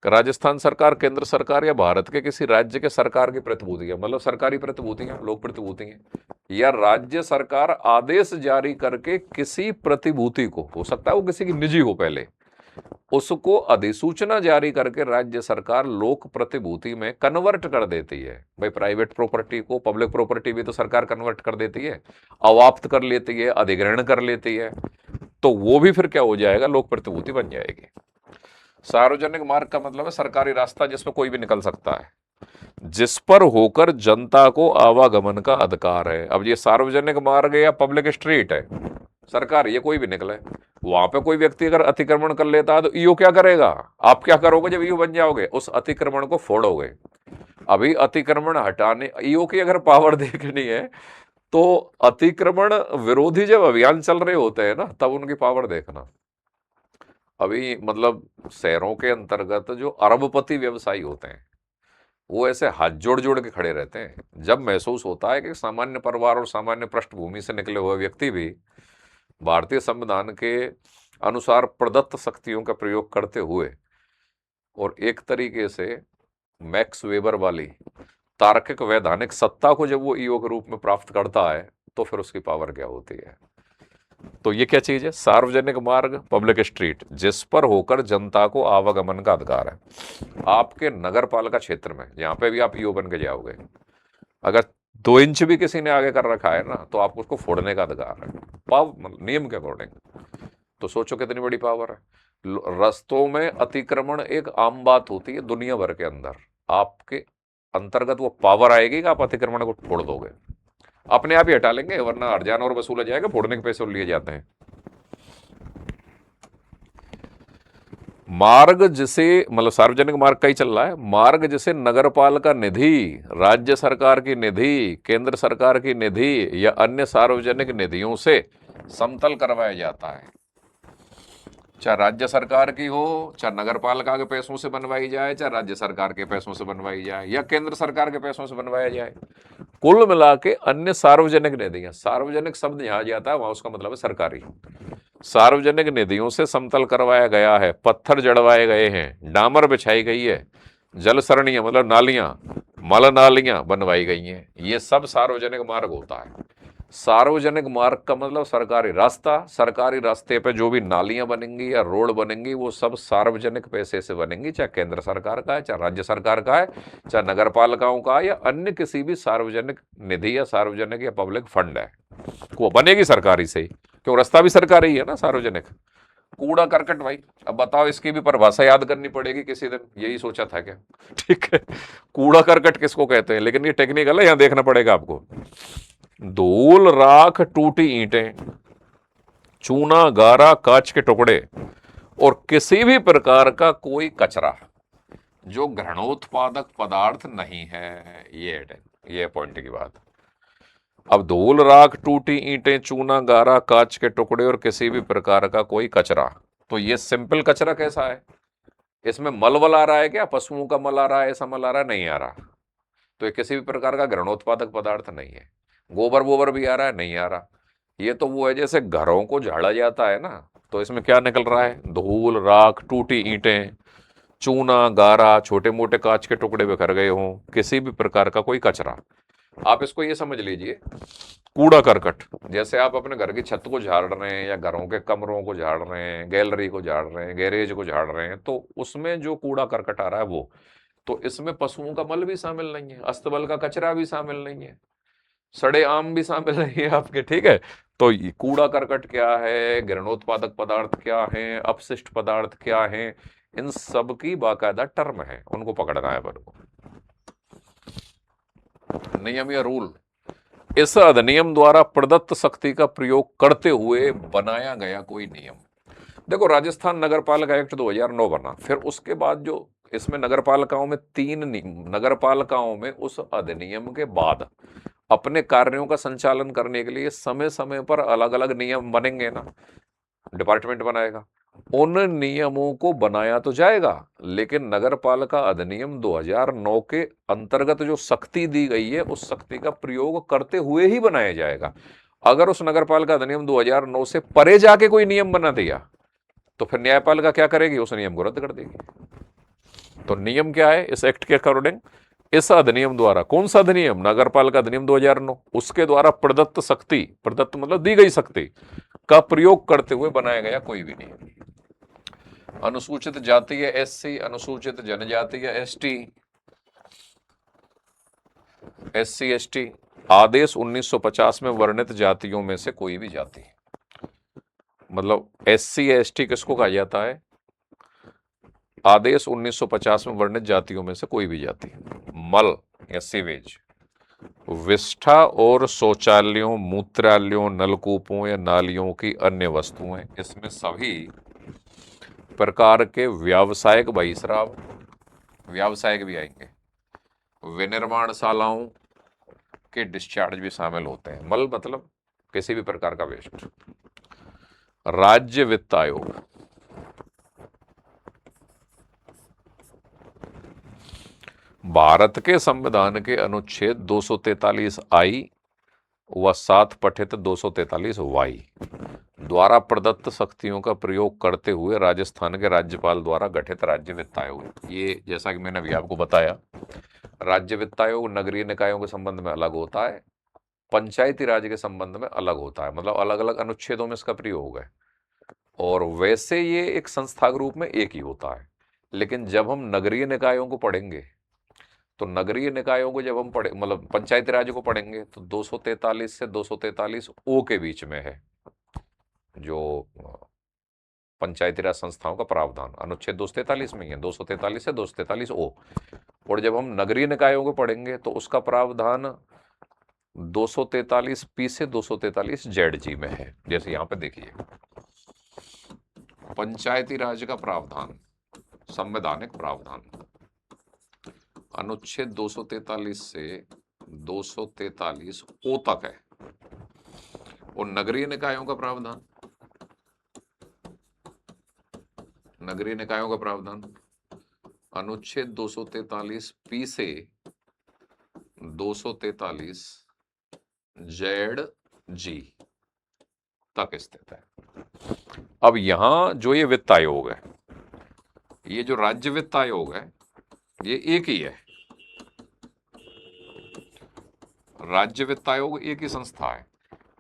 A: कि राजस्थान सरकार, केंद्र सरकार या भारत के किसी राज्य के सरकार की प्रतिभूतियां, मतलब सरकारी प्रतिभूतियां, लोक प्रतिभूतियां, या राज्य सरकार आदेश जारी करके किसी प्रतिभूति को, हो सकता है वो किसी की निजी हो पहले, उसको अधिसूचना जारी करके राज्य सरकार लोक प्रतिभूति में कन्वर्ट कर देती है। भाई प्राइवेट प्रॉपर्टी को पब्लिक प्रॉपर्टी भी तो सरकार कन्वर्ट कर देती है, अवाप्त कर लेती है, अधिग्रहण कर लेती है, तो वो भी फिर क्या हो जाएगा, लोक प्रतिभूति बन जाएगी। सार्वजनिक मार्ग का मतलब है सरकारी रास्ता जिसमें कोई भी निकल सकता है, जिस पर होकर जनता को आवागमन का अधिकार है। अब ये सार्वजनिक मार्ग है या पब्लिक स्ट्रीट है, सरकार, ये कोई भी निकले, वहां पे कोई व्यक्ति अगर अतिक्रमण कर लेता है तो ईओ क्या करेगा, आप क्या करोगे जब ईओ बन जाओगे, उस अतिक्रमण को फोड़ोगे। अभी अतिक्रमण हटाने ईओ की अगर पावर देखनी है तो अतिक्रमण विरोधी जब अभियान चल रहे होते हैं ना, तब उनकी पावर देखना। अभी मतलब शहरों के अंतर्गत जो अरबपति व्यवसायी होते हैं वो ऐसे हाथ जोड़ जोड़ के खड़े रहते हैं जब महसूस होता है कि सामान्य परिवार और सामान्य पृष्ठभूमि से निकले हुए व्यक्ति भी भारतीय संविधान के अनुसार प्रदत्त शक्तियों का प्रयोग करते हुए और एक तरीके से मैक्स वेबर वाली तार्किक वैधानिक सत्ता को जब वो ईओ के रूप में प्राप्त करता है तो फिर उसकी पावर क्या होती है। तो ये क्या चीज है, सार्वजनिक मार्ग, पब्लिक स्ट्रीट, जिस पर होकर जनता को आवागमन का अधिकार है। आपके नगर पालिका क्षेत्र में जहां पे भी आप ईओ बन के जाओगे, अगर 2 इंच भी किसी ने आगे कर रखा है ना तो आपको उसको फोड़ने का अधिकार है, नियम के अकॉर्डिंग। तो सोचो कितनी बड़ी पावर है। रस्तों में अतिक्रमण एक आम बात होती है दुनिया भर के अंदर, आपके अंतर्गत वो पावर आएगी कि आप अतिक्रमण को फोड़ दोगे, अपने आप ही हटा लेंगे, वरना हरजाना और वसूला जाएगा, फोड़ने के पैसे लिए जाते हैं। मार्ग जिसे, मतलब सार्वजनिक मार्ग का ही चल रहा है, मार्ग जिसे नगरपालिका निधि, राज्य सरकार की निधि, केंद्र सरकार की निधि या अन्य सार्वजनिक निधियों से समतल करवाया जाता है, चाहे राज्य सरकार की हो, चाहे नगरपालिका के पैसों से बनवाई जाए, चाहे राज्य सरकार के पैसों से बनवाई जाए या केंद्र सरकार के पैसों से बनवाया जाए, कुल मिला के अन्य सार्वजनिक निधियां, सार्वजनिक शब्द यहां जाता है वहां उसका मतलब है सरकारी, सार्वजनिक निधियों से समतल करवाया गया है, पत्थर जड़वाए गए हैं, डामर बिछाई गई है, जल सरणियां मतलब नालियां, मल नालियां बनवाई गई हैं, ये सब सार्वजनिक मार्ग होता है। सार्वजनिक मार्ग का मतलब सरकारी रास्ता, सरकारी रास्ते पे जो भी नालियां बनेंगी या रोड बनेंगी वो सब सार्वजनिक पैसे से बनेंगी, चाहे केंद्र सरकार का है, चाहे राज्य सरकार का है, चाहे नगर पालिकाओं का है, या अन्य किसी भी सार्वजनिक निधि या सार्वजनिक या पब्लिक फंड है, वो बनेगी सरकारी से ही, क्यों रास्ता भी सरकारी ही है ना, सार्वजनिक। कूड़ा करकट भाई, अब बताओ इसकी भी परिभाषा याद करनी पड़ेगी किसी दिन, यही सोचा था क्या? ठीक है, कूड़ा करकट किसको कहते हैं, लेकिन ये टेक्निकल है, यहां देखना पड़ेगा आपको। धूल, राख, टूटी ईंटें, चूना, गारा, कांच के टुकड़े और किसी भी प्रकार का कोई कचरा जो घृणोत्पादक पदार्थ नहीं है, ये पॉइंट की बात। अब धूल, राख, टूटी ईंटें, चूना, गारा, कांच के टुकड़े और किसी भी प्रकार का कोई कचरा, तो ये सिंपल कचरा कैसा है? इसमें मल वल आ रहा है क्या? पशुओं का मल आ रहा है, ऐसा मल आ रहा है? नहीं आ रहा। तो ये किसी भी प्रकार का घृणोत्पादक पदार्थ नहीं है। गोबर वोबर भी आ रहा है? नहीं आ रहा। ये तो वो है जैसे घरों को झाड़ा जाता है ना, तो इसमें क्या निकल रहा है? धूल, राख, टूटी ईंटें, चूना, गारा, छोटे मोटे कांच के टुकड़े बिखर गए हों, किसी भी प्रकार का कोई कचरा। आप इसको ये समझ लीजिए, कूड़ा करकट, जैसे आप अपने घर की छत को झाड़ रहे हैं या घरों के कमरों को झाड़ रहे हैं, गैलरी को झाड़ रहे हैं, गैरेज को झाड़ रहे हैं, तो उसमें जो कूड़ा करकट आ रहा है वो, तो इसमें पशुओं का मल भी शामिल नहीं है, अस्तबल का कचरा भी शामिल नहीं है, सड़े आम भी शामिल नहीं है आपके, ठीक है। तो ये कूड़ा करकट क्या है, घृणोत्पादक पदार्थ क्या है, अपशिष्ट पदार्थ क्या है, इन सब की बाकायदा टर्म है, उनको पकड़ना है अपन को। नियम या रूल, इस अधिनियम द्वारा प्रदत्त शक्ति का प्रयोग करते हुए बनाया गया कोई नियम। देखो, राजस्थान नगरपालिका एक्ट 2009 बना, फिर उसके बाद जो इसमें नगरपालिकाओं में नगरपालिकाओं में उस अधिनियम के बाद अपने कार्यों का संचालन करने के लिए समय समय पर अलग अलग नियम बनेंगे ना, डिपार्टमेंट बनाएगा, उन नियमों को बनाया तो जाएगा, लेकिन नगरपालिका अधिनियम 2009 के अंतर्गत जो शक्ति दी गई है उस शक्ति का प्रयोग करते हुए ही बनाया जाएगा। अगर उस नगरपालिका अधिनियम 2009 से परे जाके कोई नियम बना दिया तो फिर न्यायपालिका क्या करेगी? उस नियम को रद्द कर देगी। तो नियम क्या है इस एक्ट के अकॉर्डिंग? इस अधिनियम द्वारा, कौन सा अधिनियम? नगरपालिका अधिनियम 2009, उसके द्वारा प्रदत्त शक्ति, प्रदत्त मतलब दी गई शक्ति का प्रयोग करते हुए बनाया गया कोई भी नियम। अनुसूचित जाति या एससी, अनुसूचित जनजाति या एसटी, एससी एसटी, आदेश 1950 में वर्णित जातियों में से कोई भी जाति, मतलब एससी या एसटी किसको कहा जाता है? आदेश 1950 में वर्णित जातियों में से कोई भी जाति। मल या सीवेज, विष्ठा और शौचालयों, मूत्रालयों, नलकूपों या नालियों की अन्य वस्तुएं, इसमें सभी प्रकार के व्यावसायिक बहिस्राव, व्यावसायिक भी आएंगे, विनिर्माणशालाओं के डिस्चार्ज भी शामिल होते हैं। मल मतलब किसी भी प्रकार का वेस्ट। राज्य वित्त आयोग, भारत के संविधान के अनुच्छेद 243 आई व 7 पठित 243 वाई द्वारा प्रदत्त शक्तियों का प्रयोग करते हुए राजस्थान के राज्यपाल द्वारा गठित राज्य वित्त आयोग। ये जैसा कि मैंने अभी आपको बताया, राज्य वित्त आयोग नगरीय निकायों के संबंध में अलग होता है, पंचायती राज के संबंध में अलग होता है, मतलब अलग अलग अनुच्छेदों में इसका प्रयोग है। और वैसे ये एक संस्था के रूप में एक ही होता है, लेकिन जब हम नगरीय निकायों को पढ़ेंगे तो नगरीय निकायों को जब हम पढ़े, मतलब पंचायती राज को पढ़ेंगे, तो 243 से 243 ओ के बीच में है जो पंचायती राज संस्थाओं का प्रावधान, अनुच्छेद 243 में ही है, 243 से 243 ओ। और जब हम नगरीय निकायों को पढ़ेंगे तो उसका प्रावधान 243 पी से 243 जेड जी में है। जैसे यहां पे देखिए, पंचायती राज का प्रावधान, संवैधानिक प्रावधान अनुच्छेद 243 से 243 ओ तक है, और नगरीय निकायों का प्रावधान, नगरीय निकायों का प्रावधान अनुच्छेद 243 पी से 243 जेड जी तक स्थित है। अब यहां जो ये वित्त आयोग है, ये जो राज्य वित्त आयोग है, ये एक ही है, राज्य वित्त आयोग एक ही संस्था है।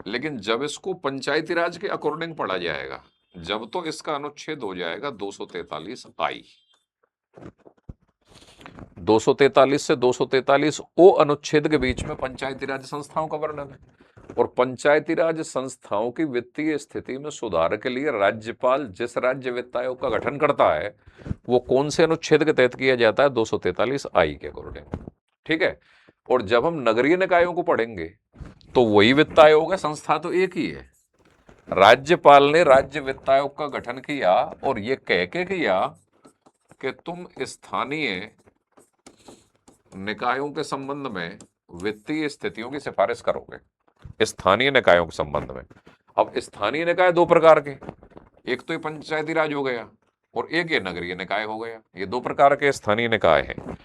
A: लेकिन जब इसको पंचायती राज के अकॉर्डिंग पढ़ा जाएगा, जब तो इसका अनुच्छेद हो जाएगा 243 आई। 243 से 243 ओ अनुच्छेद के बीच में पंचायती राज संस्थाओं का वर्णन है। और पंचायती राज संस्थाओं की वित्तीय स्थिति में सुधार के लिए राज्यपाल जिस राज्य वित्त आयोग का गठन करता है वो कौन से अनुच्छेद के तहत किया जाता है? 243 आई के अकॉर्डिंग। ठीक है। और जब हम नगरीय निकायों को पढ़ेंगे तो वही वित्त आयोग है, संस्था तो एक ही है। राज्यपाल ने राज्य वित्त आयोग का गठन किया और ये कह के किया कि तुम स्थानीय निकायों के संबंध में वित्तीय स्थितियों की सिफारिश करोगे। स्थानीय निकायों के संबंध में। अब स्थानीय निकाय दो प्रकार के, एक तो ये पंचायती राज हो गया और एक ये नगरीय निकाय हो गया। ये दो प्रकार के स्थानीय निकाय हैं।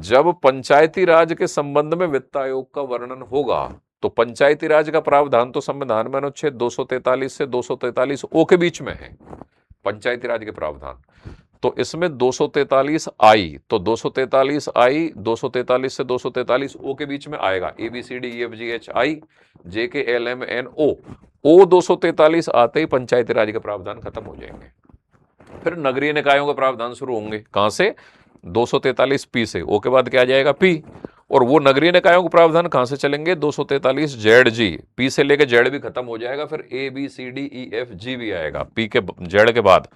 A: जब पंचायती राज के संबंध में वित्त आयोग का वर्णन होगा तो पंचायती राज का प्रावधान तो संविधान में अनुच्छेद 243 से 243 ओ के बीच में है, पंचायती राज के प्रावधान। तो इसमें 243 आई, तो 243 आई 243 से 243 ओ के बीच में आएगा। ABCDEFGHI JKLMNO ओ 243 आते ही पंचायती राज के प्रावधान खत्म हो जाएंगे। फिर नगरीय निकायों के प्रावधान शुरू होंगे। कहां से? 243 पी से। ओ के बाद क्या आ जाएगा? पी। और वो नगरीय निकायों के प्रावधान कहां से चलेंगे? 243 ZG। पी से लेकर जेड भी खत्म हो जाएगा, फिर ABCDEFG भी आएगा पी के जेड के बाद।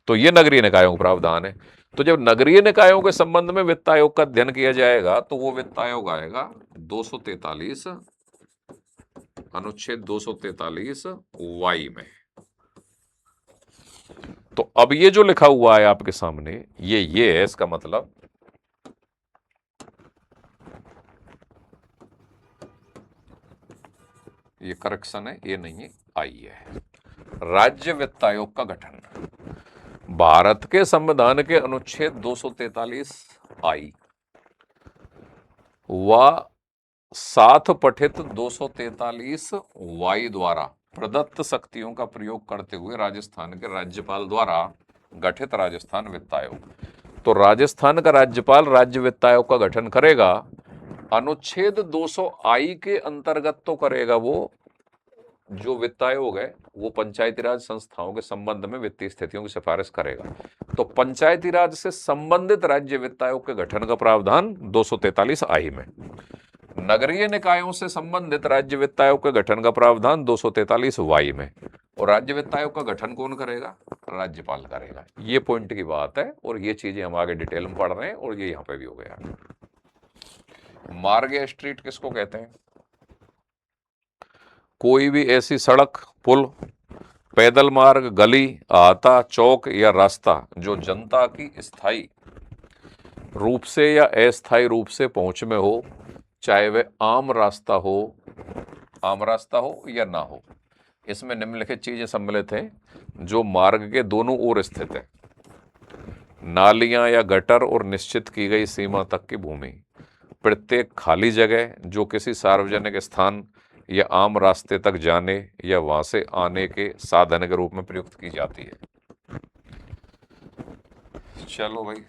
A: तो ये नगरीय निकायों का प्रावधान है। तो जब नगरीय निकायों के संबंध में वित्त आयोग का अध्ययन किया जाएगा तो वो वित्त आयोग आएगा 243 अनुच्छेद 243 वाई में। तो अब ये जो लिखा हुआ है आपके सामने, ये है इसका मतलब। ये करेक्शन है, ये नहीं है, आई है। राज्य वित्त आयोग का गठन भारत के संविधान के अनुच्छेद 243 आई व साथ पठित 243 वाई द्वारा प्रदत्त शक्तियों का प्रयोग करते हुए राजस्थान के राज्यपाल द्वारा गठित राजस्थान वित्त आयोग। तो राजस्थान का राज्यपाल राज्य वित्त आयोग का गठन करेगा। अनुच्छेद 200 आई के अंतर्गत तो करेगा। वो जो वित्त आयोग है वो पंचायती राज संस्थाओं के संबंध में वित्तीय स्थितियों की सिफारिश करेगा। तो पंचायती राज से संबंधित राज्य वित्त आयोग के गठन का प्रावधान 243 आई में। नगरीय निकायों से संबंधित राज्य वित्त आयोग के गठन का प्रावधान 243 वाई में। और राज्य वित्त आयोग का गठन कौन करेगा? राज्यपाल करेगा। ये पॉइंट की बात है और ये चीजें हम आगे डिटेल में पढ़ रहे हैं और ये यहां पे भी हो गया। मार्ग या स्ट्रीट किसको कहते हैं? कोई भी ऐसी सड़क, पुल, पैदल मार्ग, गली, अहाता, चौक या रास्ता जो जनता की स्थायी रूप से या अस्थायी रूप से पहुंच में हो, चाहे वह आम रास्ता हो या ना हो। इसमें निम्नलिखित चीजें सम्मिलित हैं जो मार्ग के दोनों ओर स्थित है। नालियां या गटर और निश्चित की गई सीमा तक की भूमि, प्रत्येक खाली जगह जो किसी सार्वजनिक स्थान या आम रास्ते तक जाने या वहां से आने के साधन के रूप में प्रयुक्त की जाती है। चलो भाई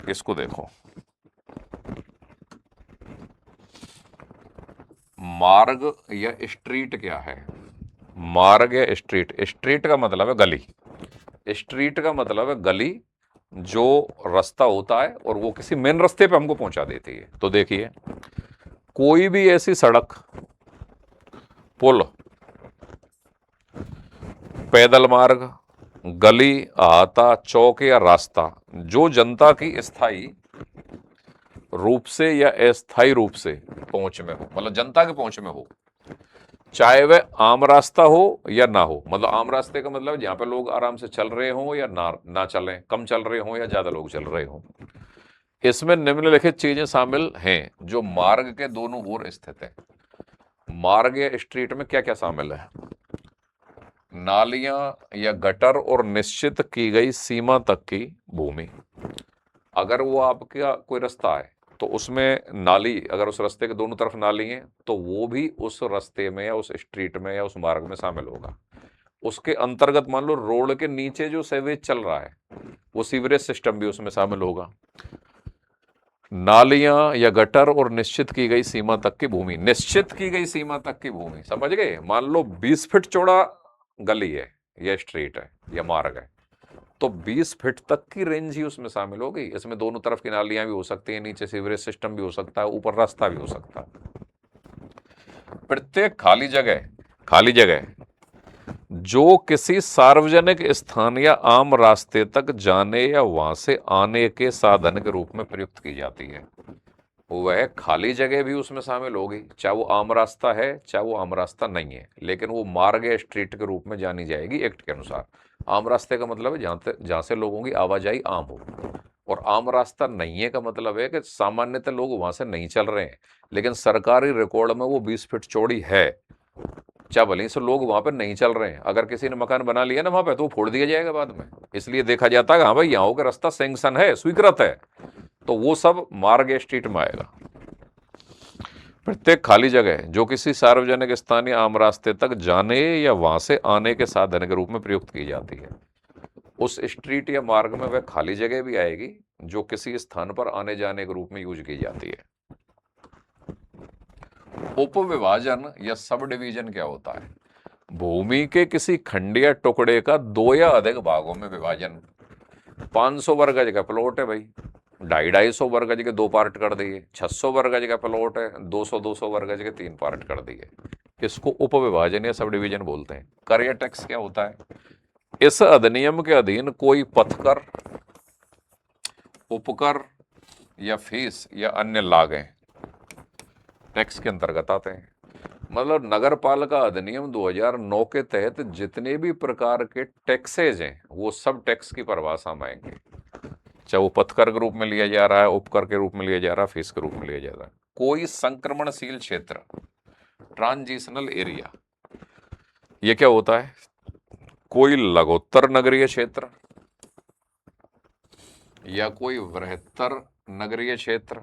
A: इसको देखो। मार्ग या स्ट्रीट क्या है? मार्ग या स्ट्रीट, स्ट्रीट का मतलब है गली। स्ट्रीट का मतलब है गली जो रास्ता होता है और वो किसी मेन रास्ते पे हमको पहुंचा देती है। तो देखिए, कोई भी ऐसी सड़क, पुल, पैदल मार्ग, गली, अहाता, चौक या रास्ता जो जनता की स्थायी रूप से या अस्थायी रूप से पहुंच में हो, मतलब जनता के पहुंच में हो, चाहे वह आम रास्ता हो या ना हो। मतलब आम रास्ते का मतलब जहां पे लोग आराम से चल रहे हों या ना चलें, कम चल रहे हों या ज्यादा लोग चल रहे हों। इसमें निम्नलिखित चीजें शामिल हैं जो मार्ग के दोनों ओर स्थित है। मार्ग या स्ट्रीट में क्या क्या शामिल है? नालियां या गटर और निश्चित की गई सीमा तक की भूमि। अगर वो आपका कोई रास्ता है तो उसमें नाली, अगर उस रास्ते के दोनों तरफ नाली है तो वो भी उस रास्ते में या उस स्ट्रीट में या उस मार्ग में शामिल होगा। उसके अंतर्गत मान लो रोड के नीचे जो सीवरेज चल रहा है वो सीवरेज सिस्टम भी उसमें शामिल होगा। नालियां या गटर और निश्चित की गई सीमा तक की भूमि। निश्चित की गई सीमा तक की भूमि, समझ गए? मान लो 20 फीट चौड़ा गली है या स्ट्रीट है या मार्ग है, तो 20 फीट तक की रेंज ही उसमें शामिल हो गई। इसमें दोनों तरफ की नालियां भी हो सकती हैं, नीचे सीवरेज सिस्टम भी हो सकता है, ऊपर रास्ता भी हो सकता है। प्रत्येक खाली जगह जो किसी सार्वजनिक स्थान या आम रास्ते तक जाने या वहां से आने के साधन के रूप में प्रयुक्त की जाती है, वह खाली जगह भी उसमें शामिल होगी, चाहे वो आम रास्ता है चाहे वो आम रास्ता नहीं है, लेकिन वो मार्ग या स्ट्रीट के रूप में जानी जाएगी एक्ट के अनुसार। आम रास्ते का मतलब है जहां से लोगों की आवाजाही आम हो, और आम रास्ता नहीं है का मतलब है कि सामान्यतः लोग वहां से नहीं चल रहे हैं, लेकिन सरकारी रिकॉर्ड में वो 20 फीट चौड़ी है, चाहे भले से लोग वहां पर नहीं चल रहे हैं। अगर किसी ने मकान बना लिया ना वहां पे, तो वो फोड़ दिया जाएगा बाद में। इसलिए देखा जाता है हाँ भाई यहाँ का रास्ता सैंक्शन है, स्वीकृत है, तो वो सब मार्ग या स्ट्रीट में आएगा। प्रत्येक खाली जगह जो किसी सार्वजनिक स्थान या आम रास्ते तक जाने या वहां से आने के साधन के रूप में प्रयुक्त की जाती है, उस स्ट्रीट या मार्ग में वह खाली जगह भी आएगी जो किसी स्थान पर आने जाने के रूप में यूज की जाती है। उपविभाजन या सब डिवीजन क्या होता है? भूमि के किसी खंड या टुकड़े का दो या अधिक भागों में विभाजन। 500 वर्ग गज का प्लॉट है भाई, 250 वर्ग गज के 2 पार्ट कर दिए। 600 वर्ग गज का प्लॉट है, 200 वर्ग गज के 3 पार्ट कर दिए। इसको उपविभाजन या सब डिवीजन बोलते हैं। कर या टैक्स क्या होता है? इस अधिनियम के अधीन कोई पथकर, उपकर या फीस या अन्य लागें टैक्स के अंतर्गत आते हैं। मतलब नगर पालिका अधिनियम 2009 के तहत जितने भी प्रकार के टैक्सेज हैं वो सब टैक्स की परिभाषा में आएंगे, चाहे वो पथकर के रूप में लिया जा रहा है, उपकर के रूप में लिया जा रहा है, फीस के रूप में लिया जा रहा है। कोई संक्रमणशील क्षेत्र, ट्रांजिशनल एरिया, ये क्या होता है? कोई लघुत्तर नगरीय क्षेत्र या कोई बृहत्तर नगरीय क्षेत्र,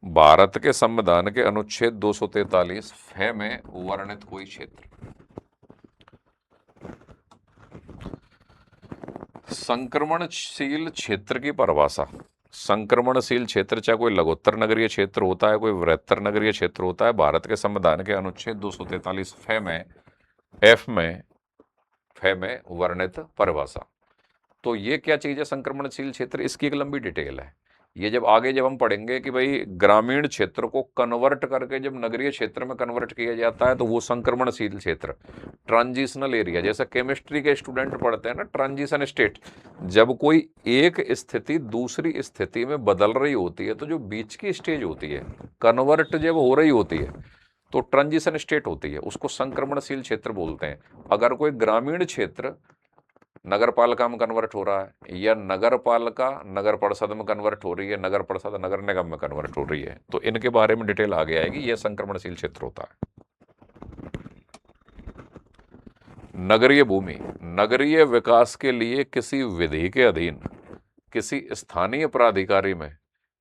A: भारत के संविधान के अनुच्छेद 243 फ में वर्णित कोई क्षेत्र। संक्रमणशील क्षेत्र की परिभाषा, संक्रमणशील क्षेत्र चाहे कोई लघुत्तर नगरीय क्षेत्र होता है, कोई बृहत्तर नगरीय क्षेत्र होता है, भारत के संविधान के अनुच्छेद 243 फ में वर्णित परिभाषा। तो ये क्या चीज है संक्रमणशील क्षेत्र? इसकी एक लंबी डिटेल है। ये जब हम पढ़ेंगे कि भाई ग्रामीण क्षेत्र को कन्वर्ट करके जब नगरीय क्षेत्र में कन्वर्ट किया जाता है तो वो संक्रमणशील क्षेत्र, ट्रांजिशनल एरिया, जैसा केमिस्ट्री के स्टूडेंट पढ़ते हैं ना ट्रांजिशन स्टेट, जब कोई एक स्थिति दूसरी स्थिति में बदल रही होती है तो जो बीच की स्टेज होती है, कन्वर्ट जब हो रही होती है तो ट्रांजिशन स्टेट होती है, उसको संक्रमणशील क्षेत्र बोलते हैं। अगर कोई ग्रामीण क्षेत्र नगर पालिका में कन्वर्ट हो रहा है या नगर पालिका नगर परिषद में कन्वर्ट हो रही है, नगर परिषद नगर निगम में कन्वर्ट हो रही है, तो इनके बारे में डिटेल आगे आएगी। यह संक्रमणशील क्षेत्र होता है। नगरीय भूमि, नगरीय विकास के लिए किसी विधि के अधीन किसी स्थानीय प्राधिकारी में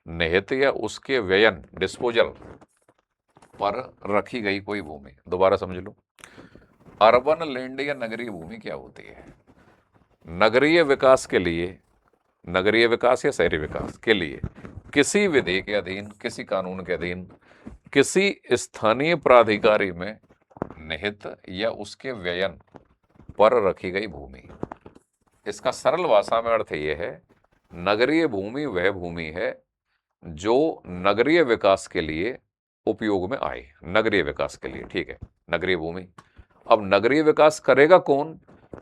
A: निहित या उसके व्ययन डिस्पोजल पर रखी गई कोई भूमि। दोबारा समझ लो, अर्बन लैंड या नगरीय भूमि क्या होती है? नगरीय विकास के लिए, नगरीय विकास या शहरी विकास के लिए किसी विधि के अधीन, किसी कानून के अधीन, किसी स्थानीय प्राधिकारी में निहित या उसके व्ययन पर रखी गई भूमि। इसका सरल भाषा में अर्थ यह है, नगरीय भूमि वह भूमि है जो नगरीय विकास के लिए उपयोग में आए, नगरीय विकास के लिए, ठीक है, नगरीय भूमि। अब नगरीय विकास करेगा कौन?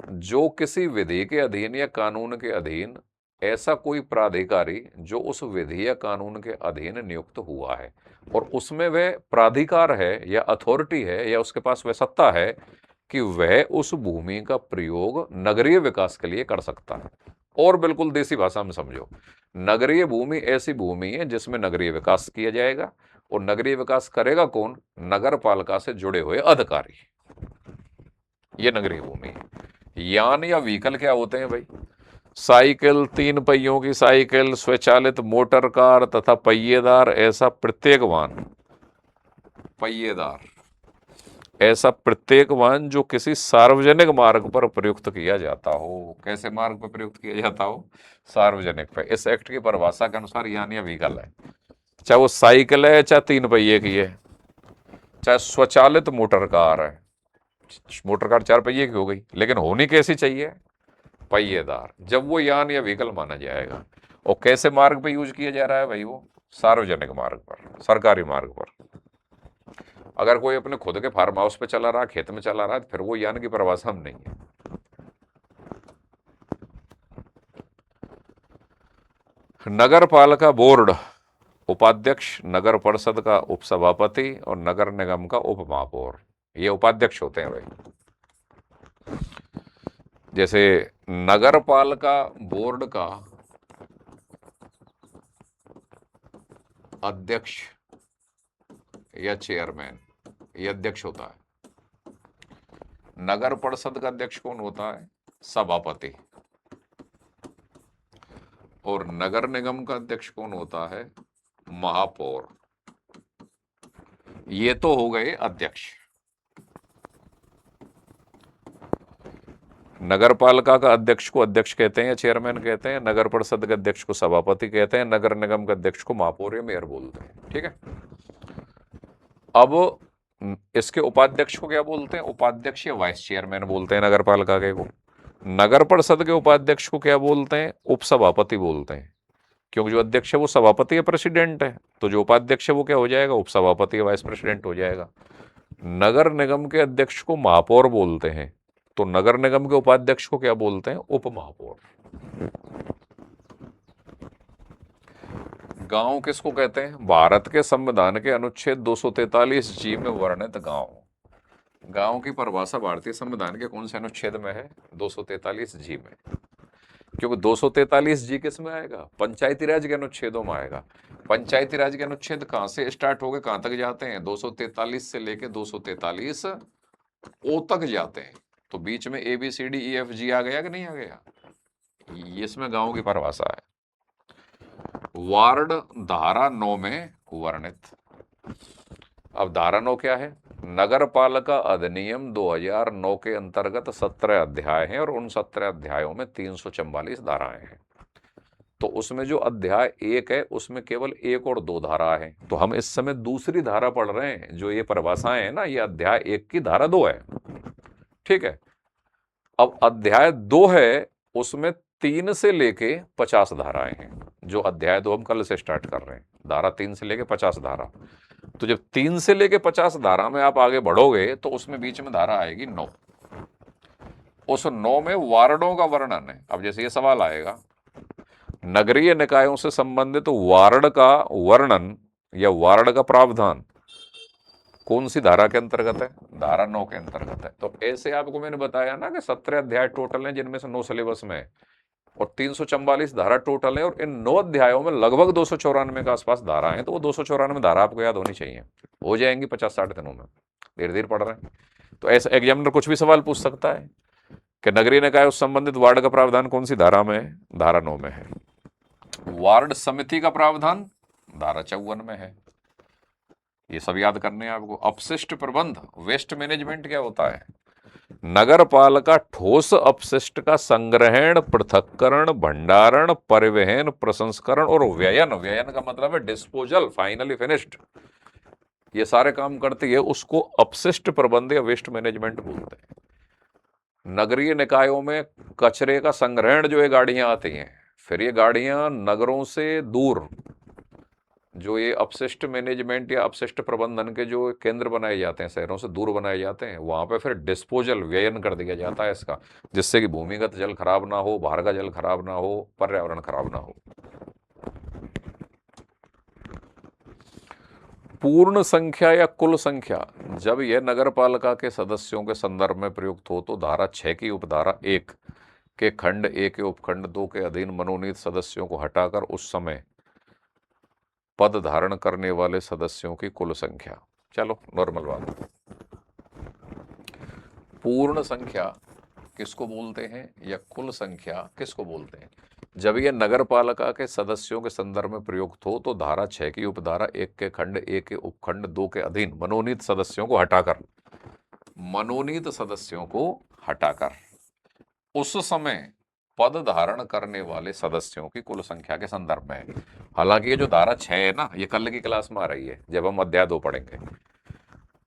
A: जो किसी विधि के अधीन या कानून के अधीन ऐसा कोई प्राधिकारी जो उस विधि या कानून के अधीन नियुक्त हुआ है और उसमें वह प्राधिकार है या अथॉरिटी है या उसके पास वह सत्ता है कि वह उस भूमि का प्रयोग नगरीय विकास के लिए कर सकता है। और बिल्कुल देसी भाषा में समझो, नगरीय भूमि ऐसी भूमि है जिसमें नगरीय विकास किया जाएगा, और नगरीय विकास करेगा कौन? नगर पालिका से जुड़े हुए अधिकारी। ये नगरीय भूमि है। यान या व्हीकल क्या होते हैं भाई? साइकिल, 3 पहियों की साइकिल, स्वचालित मोटर कार तथा पहिएदार ऐसा प्रत्येक वाहन, पहिएदार ऐसा प्रत्येक वाहन जो किसी सार्वजनिक मार्ग पर प्रयुक्त किया जाता हो। कैसे मार्ग पर प्रयुक्त किया जाता हो? सार्वजनिक पे। इस एक्ट की परिभाषा के अनुसार यान या व्हीकल है, चाहे वो साइकिल है, चाहे 3 पहिए की है, चाहे स्वचालित मोटर कार है। मोटर कार 4 पहिए की हो गई, लेकिन होनी कैसी चाहिए? पहिएदार। जब वो यान या व्हीकल माना जाएगा। और कैसे मार्ग पे यूज किया जा रहा है भाई? वो सार्वजनिक मार्ग पर, सरकारी मार्ग पर। अगर कोई अपने खुद के फार्म हाउस पे चला रहा, खेत में चला रहा है, फिर वो यान की परिभाषा हम नहीं है। नगर पालिका बोर्ड, उपाध्यक्ष, नगर परिषद का उपसभापति और नगर निगम का उप महापौर, ये उपाध्यक्ष होते हैं भाई। जैसे नगर पालिका बोर्ड का अध्यक्ष या चेयरमैन, ये अध्यक्ष होता है। नगर परिषद का अध्यक्ष कौन होता है? सभापति। और नगर निगम का अध्यक्ष कौन होता है? महापौर। ये तो हो गए अध्यक्ष। नगर पालिका का अध्यक्ष को अध्यक्ष कहते हैं या चेयरमैन कहते हैं, नगर परिषद के अध्यक्ष को सभापति कहते हैं, नगर निगम के अध्यक्ष को महापौर या मेयर बोलते हैं। ठीक है। अब इसके उपाध्यक्ष को क्या बोलते हैं? उपाध्यक्ष या वाइस चेयरमैन बोलते हैं नगर पालिका के को। नगर परिषद के उपाध्यक्ष को क्या बोलते हैं? उपसभापति बोलते हैं, क्योंकि जो अध्यक्ष है वो सभापति या प्रेसिडेंट है, तो जो उपाध्यक्ष है वो क्या हो जाएगा? उपसभापति या वाइस प्रेसिडेंट हो जाएगा। नगर निगम के अध्यक्ष को महापौर बोलते हैं, तो नगर निगम के उपाध्यक्ष को क्या बोलते हैं? उप महापौर। गांव किसको कहते हैं? भारत के संविधान के अनुच्छेद 243 जी में वर्णित गांव। गांव की परिभाषा भारतीय संविधान के कौन से अनुच्छेद में है? 243 जी में। क्योंकि 243 जी किस में आएगा? पंचायती राज के अनुच्छेदों में आएगा। पंचायती राज के अनुच्छेद कहां से स्टार्ट हो गए, कहां तक जाते हैं? 243 से लेके 243 ओ तक जाते हैं। तो बीच में ABCDEFG आ गया कि नहीं आ गया? इसमें गांव की परिभाषा है। वार्ड धारा 9 में वर्णित। अब धारा 9 क्या है? नगर पालिका अधिनियम 2009 के अंतर्गत 17 अध्याय हैं और उन 17 अध्यायों में 344 धाराएं हैं। तो उसमें जो अध्याय 1 है उसमें केवल 1 और 2 धारा है। तो हम इस समय दूसरी धारा पढ़ रहे हैं। जो ये परिभाषाएं है ना, ये अध्याय 1 की धारा 2 है। ठीक है। अब अध्याय 2 है, उसमें 3 से लेके 50 धाराएं हैं। जो अध्याय 2 हम कल से स्टार्ट कर रहे हैं, धारा 3 से लेके 50 धारा। तो जब 3 से लेके 50 धारा में आप आगे बढ़ोगे तो उसमें बीच में धारा आएगी 9। उस 9 में वार्डों का वर्णन है। अब जैसे ये सवाल आएगा, नगरीय निकायों से संबंधित वार्ड का वर्णन या वार्ड का प्रावधान कौन सी धारा के अंतर्गत है? धारा 9 के अंतर्गत है। तो ऐसे आपको मैंने बताया ना कि 17 अध्याय टोटल हैं, जिनमें से 9 सिलेबस में है और 344 धारा टोटल है। और इन 9 अध्यायों में लगभग 294 के आसपास धारा है। तो वो 294 धारा आपको याद होनी चाहिए। हो जाएंगी 50-60 दिनों में, धीरे धीरे पढ़ रहे हैं। तो ऐसा एग्जामिनर कुछ भी सवाल पूछ सकता है कि नगरीय निकाय उस संबंधित वार्ड का प्रावधान कौन सी धारा में है? धारा 9 में है। वार्ड समिति का प्रावधान धारा 54 में है। ये सब याद करने हैं आपको। अपशिष्ट प्रबंध, वेस्ट मैनेजमेंट क्या होता है? नगर पालिका ठोस अपशिष्ट का संग्रहण, पृथक्करण, भंडारण, परिवहन, प्रसंस्करण और व्ययन। व्ययन का मतलब है डिस्पोजल, फाइनली फिनिश्ड। ये सारे काम करती है, उसको अपशिष्ट प्रबंध या वेस्ट मैनेजमेंट बोलते हैं। नगरीय निकायों में कचरे का संग्रहण जो ये गाड़ियां आती हैं, फिर ये गाड़ियां नगरों से दूर, जो ये अपशिष्ट मैनेजमेंट या अपशिष्ट प्रबंधन के जो केंद्र बनाए जाते हैं, शहरों से दूर बनाए जाते हैं, वहां पे फिर डिस्पोजल, व्ययन कर दिया जाता है इसका, जिससे कि भूमिगत जल खराब ना हो, बाहर का जल खराब ना हो, पर्यावरण खराब ना हो। पूर्ण संख्या या कुल संख्या, जब यह नगर पालिका के सदस्यों के संदर्भ में प्रयुक्त हो तो धारा 6 की उपधारा 1 के खंड 1 के उपखंड 2 के अधीन मनोनीत सदस्यों को हटाकर उस समय पद धारण करने वाले सदस्यों की कुल संख्या। चलो नॉर्मल बात। पूर्ण संख्या किसको बोलते हैं या कुल संख्या किसको बोलते हैं? जब यह नगर पालिका के सदस्यों के संदर्भ में प्रयुक्त हो तो धारा 6 की उपधारा 1 के खंड 1 के उपखंड 2 के अधीन मनोनीत सदस्यों को हटाकर मनोनीत सदस्यों को हटाकर उस समय पद धारण करने वाले सदस्यों की कुल संख्या के संदर्भ में। हालांकि ये जो धारा 6 है ना, ये कल की क्लास में आ रही है जब हम अध्याय 2 पढ़ेंगे।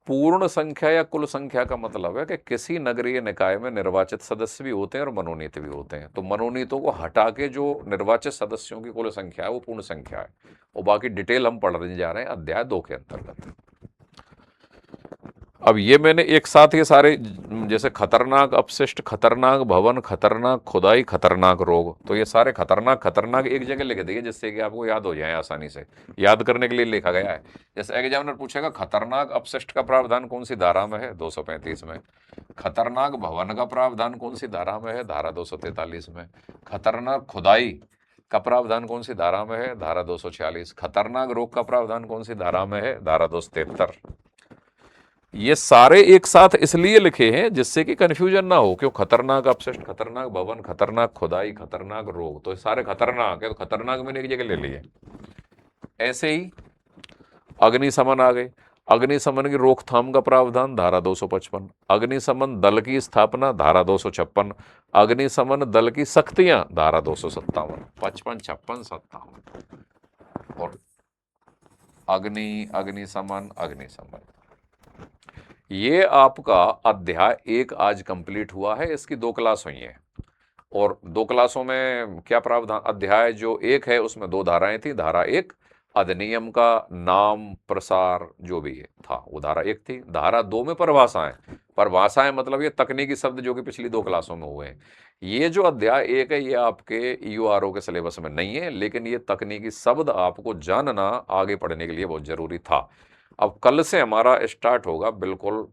A: पूर्ण संख्या या कुल संख्या का मतलब है कि किसी नगरीय निकाय में निर्वाचित सदस्य भी होते हैं और मनोनीत भी होते हैं। तो मनोनीतों को हटा के जो निर्वाचित सदस्यों की कुल संख्या है वो पूर्ण संख्या है, और बाकी डिटेल हम पढ़ने जा रहे हैं अध्याय 2 के अंतर्गत। अब ये मैंने एक साथ ये सारे, जैसे खतरनाक अपशिष्ट, खतरनाक भवन, खतरनाक खुदाई, खतरनाक रोग, तो ये सारे खतरनाक खतरनाक एक जगह लिख दिए जिससे कि आपको याद हो जाए, आसानी से याद करने के लिए लिखा गया है। जैसे एग्जामिनर पूछेगा खतरनाक अपशिष्ट का प्रावधान कौन सी धारा में है, 235 में। खतरनाक भवन का प्रावधान कौन सी धारा में है, धारा 243 में। खतरनाक खुदाई का प्रावधान कौन सी धारा में है, धारा 246। खतरनाक रोग का प्रावधान कौन सी धारा में है, धारा 273। ये सारे एक साथ इसलिए लिखे हैं जिससे कि कंफ्यूजन ना हो, क्यों खतरनाक अपशिष्ट, खतरनाक भवन, खतरनाक खुदाई, खतरनाक रोग, तो ये सारे खतरनाक है, तो खतरनाक मैंने एक जगह ले लिए। ऐसे ही अग्निशमन आ गए। अग्निशमन की रोकथाम का प्रावधान धारा 255। अग्निशमन दल की स्थापना धारा 256। अग्निशमन दल की शक्तियां धारा 257, 55, 56, 57। और अग्निशमन ये आपका अध्याय 1 आज कंप्लीट हुआ है। इसकी 2 क्लास हुई हैं, और 2 क्लासों में क्या प्रावधान, अध्याय जो 1 है उसमें 2 धाराएं थी। धारा 1 अधिनियम का नाम प्रसार जो भी था वो धारा 1 थी। धारा 2 में परिभाषाएं। परिभाषाएं मतलब ये तकनीकी शब्द जो कि पिछली 2 क्लासों में हुए हैं। ये जो अध्याय 1 है ये आपके यूआरओ के सिलेबस में नहीं है, लेकिन ये तकनीकी शब्द आपको जानना आगे पढ़ने के लिए बहुत जरूरी था। अब कल से हमारा स्टार्ट होगा बिल्कुल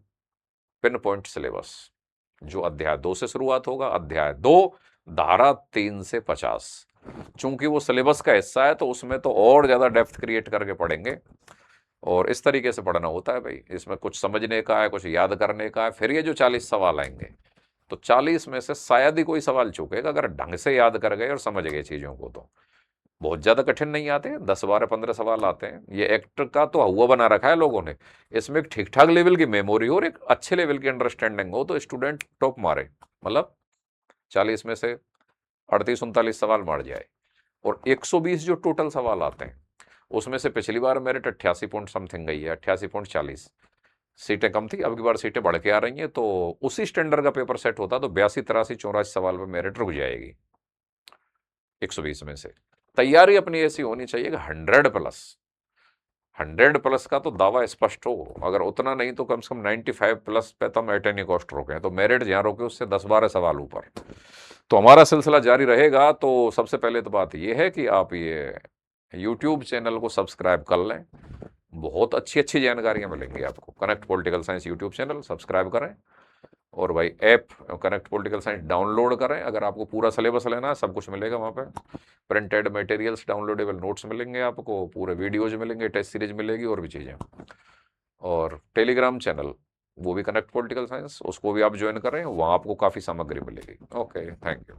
A: पिन पॉइंट सिलेबस, जो अध्याय 2 से शुरुआत होगा। अध्याय 2 धारा 3 से 50। चूंकि वो सिलेबस का हिस्सा है तो उसमें तो और ज्यादा डेप्थ क्रिएट करके पढ़ेंगे, और इस तरीके से पढ़ना होता है भाई। इसमें कुछ समझने का है, कुछ याद करने का है। फिर ये जो 40 सवाल आएंगे तो 40 में से शायद ही कोई सवाल चूकेगा अगर ढंग से याद कर गए और समझ गए चीजों को। तो बहुत ज्यादा कठिन नहीं आते हैं, 10, 12, 15 सवाल आते हैं। ये एक्ट का तो हुआ बना रखा है लोगों ने। इसमें एक ठीक ठाक लेवल की मेमोरी हो और एक अच्छे लेवल की अंडरस्टैंडिंग हो तो स्टूडेंट टॉप मारे, मतलब 40 में से 38-39 सवाल मार जाए। और 120 जो टोटल सवाल आते हैं उसमें से पिछली बार मेरिट 88 पॉइंट समथिंग गई है, 88.40। सीटें कम थी, अब की बार सीटें बढ़ के आ रही हैं, तो उसी स्टैंडर्ड का पेपर सेट होता तो 82, 83, 84 सवाल में मेरिट रुक जाएगी 120 में से। तैयारी अपनी ऐसी होनी चाहिए कि 100 प्लस का तो दावा स्पष्ट हो। अगर उतना नहीं तो कम से कम 95 प्लस पे तो हम एट एनी कॉस्ट रोके, तो मेरिट जहाँ रोके उससे 10-12 सवाल ऊपर। तो हमारा सिलसिला जारी रहेगा। तो सबसे पहले तो बात यह है कि आप ये यूट्यूब चैनल को सब्सक्राइब कर लें, बहुत अच्छी अच्छी जानकारियां मिलेंगी आपको। Connect political science YouTube channel subscribe करें, और भाई app connect political science download करें। अगर आपको पूरा सिलेबस लेना है सब कुछ मिलेगा वहाँ पे। प्रिंटेड मटेरियल्स, डाउनलोडेबल नोट्स मिलेंगे आपको, पूरे वीडियोज मिलेंगे, टेस्ट सीरीज मिलेगी और भी चीज़ें। और टेलीग्राम चैनल वो भी कनेक्ट पॉलिटिकल साइंस, उसको भी आप ज्वाइन करें, वहाँ आपको काफ़ी सामग्री मिलेगी। Okay, thank you.